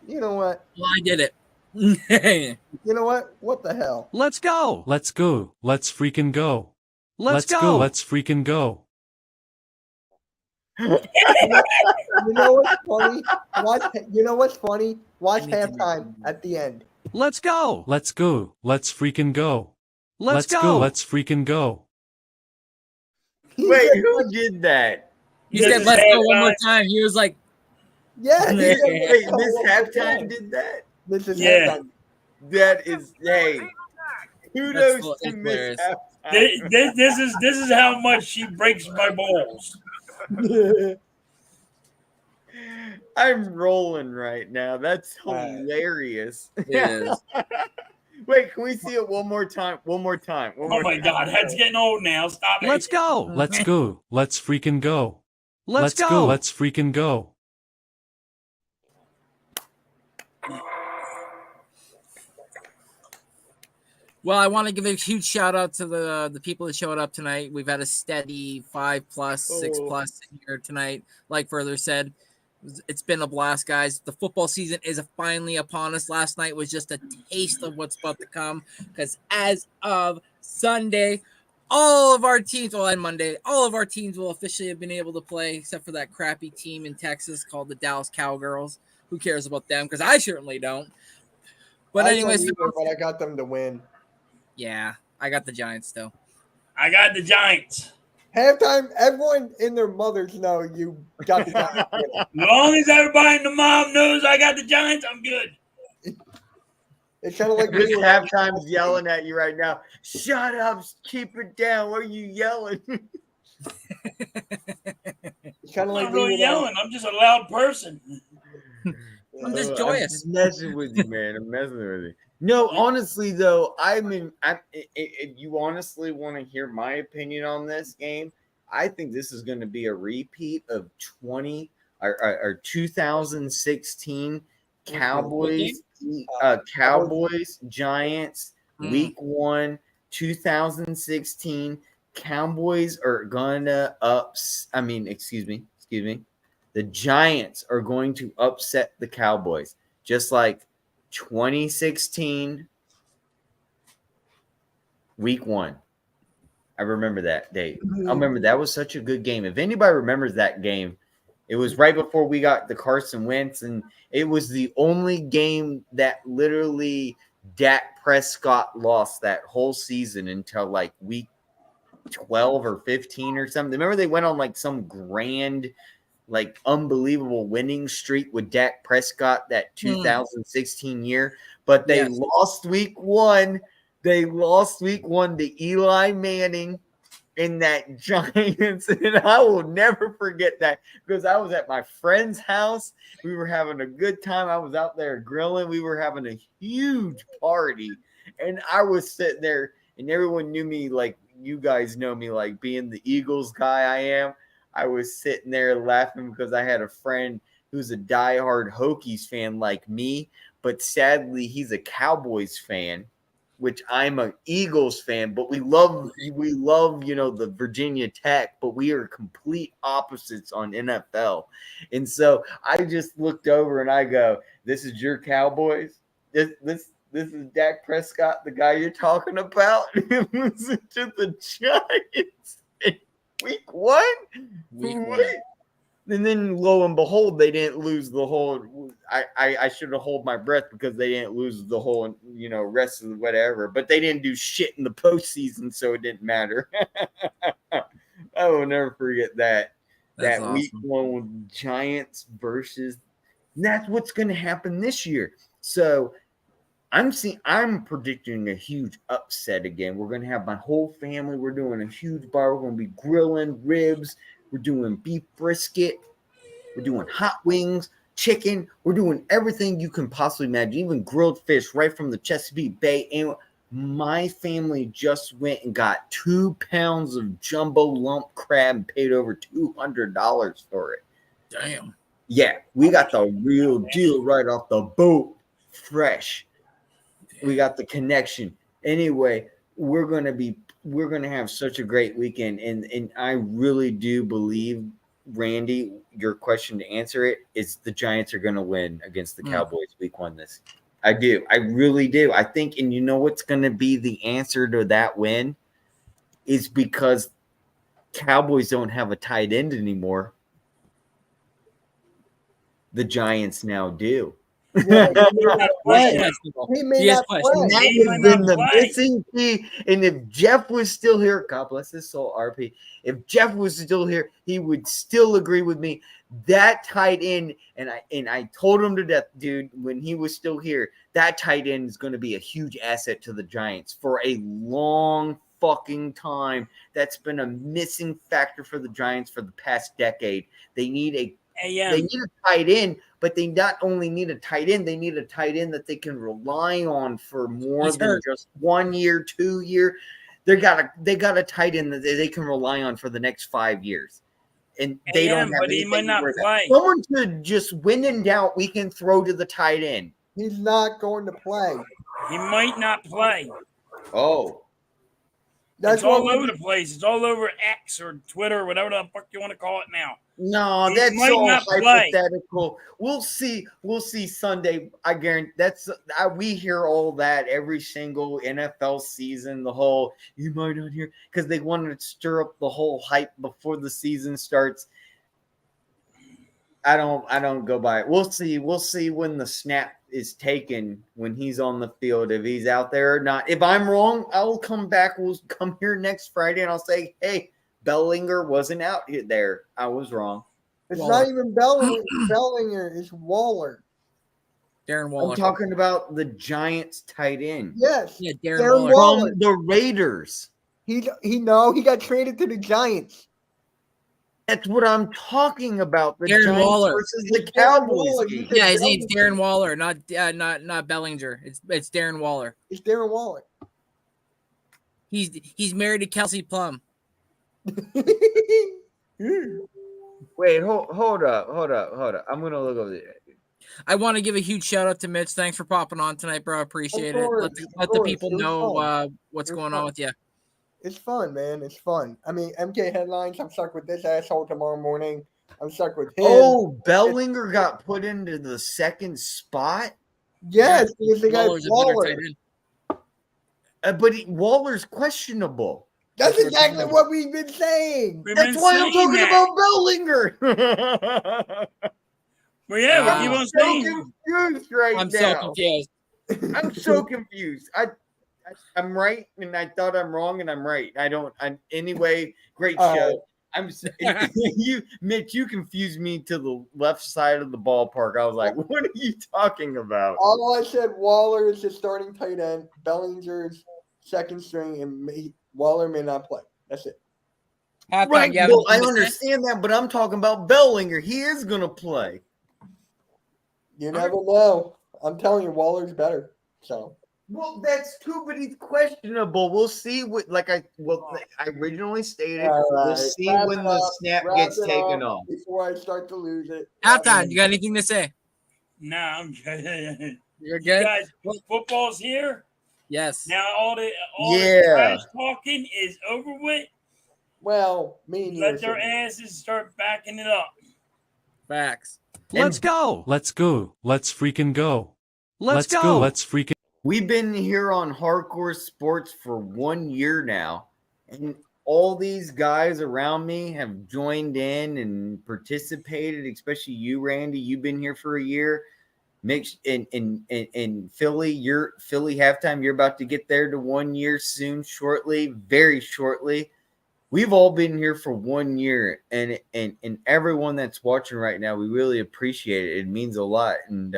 Speaker 3: You know what?
Speaker 2: Well, I did it.
Speaker 3: You know what? What the hell?
Speaker 6: Let's go.
Speaker 7: Let's go. Let's freaking go.
Speaker 6: Let's go.
Speaker 7: Let's freaking go.
Speaker 3: You know what's funny? You know what's funny? Watch halftime at the end.
Speaker 6: Let's go.
Speaker 7: Let's go. Let's freaking go.
Speaker 6: Let's go.
Speaker 7: Let's freaking go.
Speaker 4: Wait, who did that?
Speaker 2: He said, let's go one more time. He was like,
Speaker 3: Yeah. he said,
Speaker 4: Wait,
Speaker 3: "Let's go
Speaker 4: this
Speaker 3: one more
Speaker 4: halftime
Speaker 3: time."
Speaker 4: did that?
Speaker 3: This is
Speaker 5: Yeah.
Speaker 3: halftime.
Speaker 4: That is, hey, kudos
Speaker 2: That's
Speaker 4: to Miss
Speaker 2: hilarious.
Speaker 4: Halftime.
Speaker 5: This is how much she breaks my balls.
Speaker 4: I'm rolling right now. That's hilarious.
Speaker 2: it is.
Speaker 4: Wait, can we see it one more time? One more time. One
Speaker 5: Oh
Speaker 4: more
Speaker 5: my
Speaker 4: time.
Speaker 5: God, head's getting old now. Stop it.
Speaker 6: Let's go.
Speaker 7: Let's go. Let's freaking go.
Speaker 6: Let's go.
Speaker 7: Let's freaking go.
Speaker 2: Well, I want to give a huge shout out to the people that showed up tonight. We've had a steady 5+, 6+ here tonight. Like Further said, it's been a blast, guys. The football season is finally upon us. Last night was just a taste of what's about to come, because as of Sunday, all of our teams, well, and Monday, all of our teams will officially have been able to play, except for that crappy team in Texas called the Dallas Cowgirls. Who cares about them? Because I certainly don't. But
Speaker 3: I
Speaker 2: anyways,
Speaker 3: don't either, but I got them to win.
Speaker 2: yeah, I got the Giants still.
Speaker 5: I got the Giants.
Speaker 3: Halftime, everyone and their mothers know you got the Giants winning.
Speaker 5: As long as everybody and the mom knows I got the Giants, I'm good.
Speaker 3: It's kind of like
Speaker 4: This
Speaker 3: me with-
Speaker 4: halftime's yelling at you right now. Shut up, keep it down. What are you yelling?
Speaker 3: It's kind of
Speaker 5: I'm
Speaker 3: like
Speaker 5: not
Speaker 3: me
Speaker 5: really
Speaker 3: with,
Speaker 5: yelling. I'm just a loud person.
Speaker 2: I'm just
Speaker 4: I'm
Speaker 2: joyous.
Speaker 4: just messing with you, man. I'm messing with you. No, honestly though, if you honestly want to hear my opinion on this game, I think this is going to be a repeat of 2016 Cowboys, Cowboys Giants Week 1, 2016. Cowboys are gonna excuse me. The Giants are going to upset the Cowboys, just like 2016 Week 1. I remember that date. I remember that was such a good game. If anybody remembers that game, it was right before we got the Carson Wentz, and it was the only game that literally Dak Prescott lost that whole season until like week 12 or 15 or something. Remember they went on like some grand, like unbelievable winning streak with Dak Prescott that 2016 year, but they lost week 1. They lost week 1 to Eli Manning in that Giants, and I will never forget that because I was at my friend's house. We were having a good time. I was out there grilling. We were having a huge party, and I was sitting there, and everyone knew me like you guys know me, like being the Eagles guy I am. I was sitting there laughing because I had a friend who's a diehard Hokies fan like me, but sadly he's a Cowboys fan, which I'm an Eagles fan, but we love, the Virginia Tech, but we are complete opposites on NFL. And so I just looked over and I go, this is your Cowboys? This is Dak Prescott, the guy you're talking about? It was to the Giants in week 1? And then lo and behold, they didn't lose the whole. I should have hold my breath because they didn't lose the whole, rest of the whatever. But they didn't do shit in the postseason, so it didn't matter. I will never forget that.
Speaker 2: That's
Speaker 4: that
Speaker 2: awesome.
Speaker 4: week 1 with Giants versus. And that's what's going to happen this year. So I'm predicting a huge upset again. We're going to have my whole family. We're doing a huge bar. We're going to be grilling ribs. We're doing beef brisket. We're doing hot wings, chicken. We're doing everything you can possibly imagine, even grilled fish right from the Chesapeake Bay. And my family just went and got 2 pounds of jumbo lump crab and paid over $200 for it.
Speaker 2: Damn.
Speaker 4: Yeah, we got the real deal right off the boat, fresh. We got the connection. Anyway, we're gonna have such a great weekend, and I really do believe, Randy, your question to answer it is the Giants are gonna win against the Cowboys week 1 this. I do. I really do. I think, and you know what's gonna be the answer to that win is because Cowboys don't have a tight end anymore. The Giants now do.
Speaker 3: Yeah, he may not play.
Speaker 4: And that has been the missing key. And if Jeff was still here, God bless his soul, RP. If Jeff was still here, he would still agree with me. That tight end, and I told him to death, dude, when he was still here, that tight end is going to be a huge asset to the Giants for a long fucking time. That's been a missing factor for the Giants for the past decade. They need a tight end, but they not only need a tight end, they need a tight end that they can rely on for more than just 1 year, 2 year. They got a tight end that they can rely on for the next 5 years. And they don't have
Speaker 5: but he might not play.
Speaker 4: Someone should just win in doubt, we can throw to the tight end.
Speaker 3: He's not going to play.
Speaker 5: He might not play.
Speaker 4: Oh.
Speaker 3: That's
Speaker 5: it's all over the place. It's all over X or Twitter or whatever the fuck you want to call it now.
Speaker 4: No,
Speaker 5: He
Speaker 4: that's
Speaker 5: might
Speaker 4: all
Speaker 5: not
Speaker 4: hypothetical. Play. We'll see. We'll see Sunday. I guarantee we hear all that every single NFL season. The whole you might not hear because they want to stir up the whole hype before the season starts. I don't go by it. We'll see. We'll see when the snap is taken when he's on the field, if he's out there or not. If I'm wrong, I'll come back. We'll come here next Friday and I'll say, hey, Bellinger wasn't out there. I was wrong.
Speaker 3: It's
Speaker 2: Waller.
Speaker 3: not even Bellinger. It's Waller.
Speaker 2: Darren Waller.
Speaker 4: I'm talking about the Giants tight end.
Speaker 3: Yes.
Speaker 2: Yeah, Darren
Speaker 3: Darren
Speaker 2: Waller.
Speaker 4: From the Raiders.
Speaker 3: He got traded to the Giants.
Speaker 4: That's what I'm talking about. The
Speaker 2: Darren
Speaker 4: Giants
Speaker 2: Waller.
Speaker 4: versus the
Speaker 3: It's Darren
Speaker 4: Cowboys
Speaker 3: Waller.
Speaker 4: game.
Speaker 2: Yeah, his name's Darren Waller, not Bellinger. It's Darren Waller.
Speaker 3: It's Darren Waller.
Speaker 2: He's married to Kelsey Plum.
Speaker 4: Wait, hold up. I'm gonna look over there.
Speaker 2: I want to give a huge shout out to Mitch. Thanks for popping on tonight, bro. I appreciate it. Let the
Speaker 3: course.
Speaker 2: people
Speaker 3: It was
Speaker 2: know
Speaker 3: fun.
Speaker 2: what's
Speaker 3: It was
Speaker 2: going
Speaker 3: fun.
Speaker 2: on with you.
Speaker 3: It's fun, man. It's fun. I mean, MK headlines. I'm stuck with this asshole tomorrow morning. I'm stuck with him.
Speaker 4: Oh, Bellinger got put into the second spot,
Speaker 3: yes, because they got
Speaker 2: Waller's a better
Speaker 3: Waller.
Speaker 2: tight end.
Speaker 4: but Waller's questionable.
Speaker 3: That's exactly what we've been saying.
Speaker 5: We've
Speaker 4: That's
Speaker 5: been
Speaker 4: why I'm
Speaker 5: saying
Speaker 4: talking
Speaker 5: that.
Speaker 4: about Bellinger.
Speaker 5: Well, yeah, we keep on
Speaker 4: I'm so
Speaker 5: saying.
Speaker 4: confused right
Speaker 2: I'm
Speaker 4: now.
Speaker 2: so confused.
Speaker 4: I'm so confused. I'm right, and I thought I'm wrong, and I'm right. Anyway, great show. Mitch, you confused me to the left side of the ballpark. I was like, what are you talking about?
Speaker 3: All I said, Waller is the starting tight end. Bellinger's second string, and Waller may not play. That's it.
Speaker 2: Halftime,
Speaker 4: Right.
Speaker 2: you have
Speaker 4: Well, I
Speaker 2: anything to say?
Speaker 4: understand that, but I'm talking about Bellinger. He is going to play.
Speaker 3: You never know. I'm telling you, Waller's better. So
Speaker 4: Well, that's too, but he's questionable. We'll see what, I originally stated.
Speaker 3: All
Speaker 4: We'll
Speaker 3: right.
Speaker 4: see
Speaker 3: Wrap
Speaker 4: when
Speaker 3: it
Speaker 4: the
Speaker 3: up.
Speaker 4: snap
Speaker 3: Wrap
Speaker 4: gets
Speaker 3: it
Speaker 4: taken
Speaker 3: up
Speaker 4: off.
Speaker 3: before I start to lose it.
Speaker 2: Halftime, you got anything to say?
Speaker 5: Nah, I'm good.
Speaker 2: You're
Speaker 5: You
Speaker 2: good.
Speaker 5: guys, football's here.
Speaker 2: Yes.
Speaker 5: Now all the
Speaker 4: Yeah.
Speaker 5: trash talking is over with.
Speaker 3: Well, me and you.
Speaker 5: Let their asses start backing it up.
Speaker 2: Facts.
Speaker 6: Let's go.
Speaker 7: Let's go. Let's freaking go.
Speaker 6: Let's go.
Speaker 7: Let's freaking
Speaker 4: We've been here on Hardcore Sports for 1 year now, and all these guys around me have joined in and participated, especially you, Randy. You've been here for a year. Mix in Philly, Philly halftime. You're about to get there to 1 year soon, very shortly. We've all been here for 1 year, and everyone that's watching right now, we really appreciate it. It means a lot, and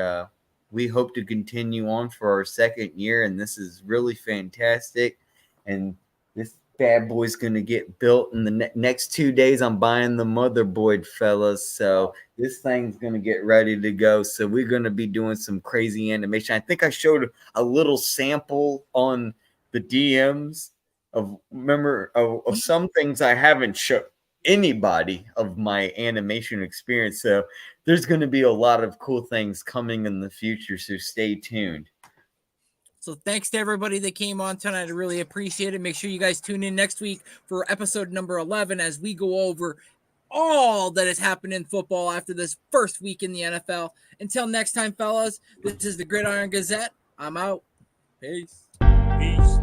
Speaker 4: we hope to continue on for our second year, and this is really fantastic. And this bad boy's going to get built in the next 2 days. I'm buying the motherboard, fellas, so this thing's going to get ready to go. So we're going to be doing some crazy animation. I think I showed a little sample on the DMs of some things I haven't shown anybody of my animation experience. So there's going to be a lot of cool things coming in the future. So stay tuned.
Speaker 2: So thanks to everybody that came on tonight. I really appreciate it. Make sure you guys tune in next week for episode number 11 as we go over all that has happened in football after this first week in the NFL. Until next time, fellas, this is the Gridiron Gazette. I'm out. Peace.
Speaker 5: Peace.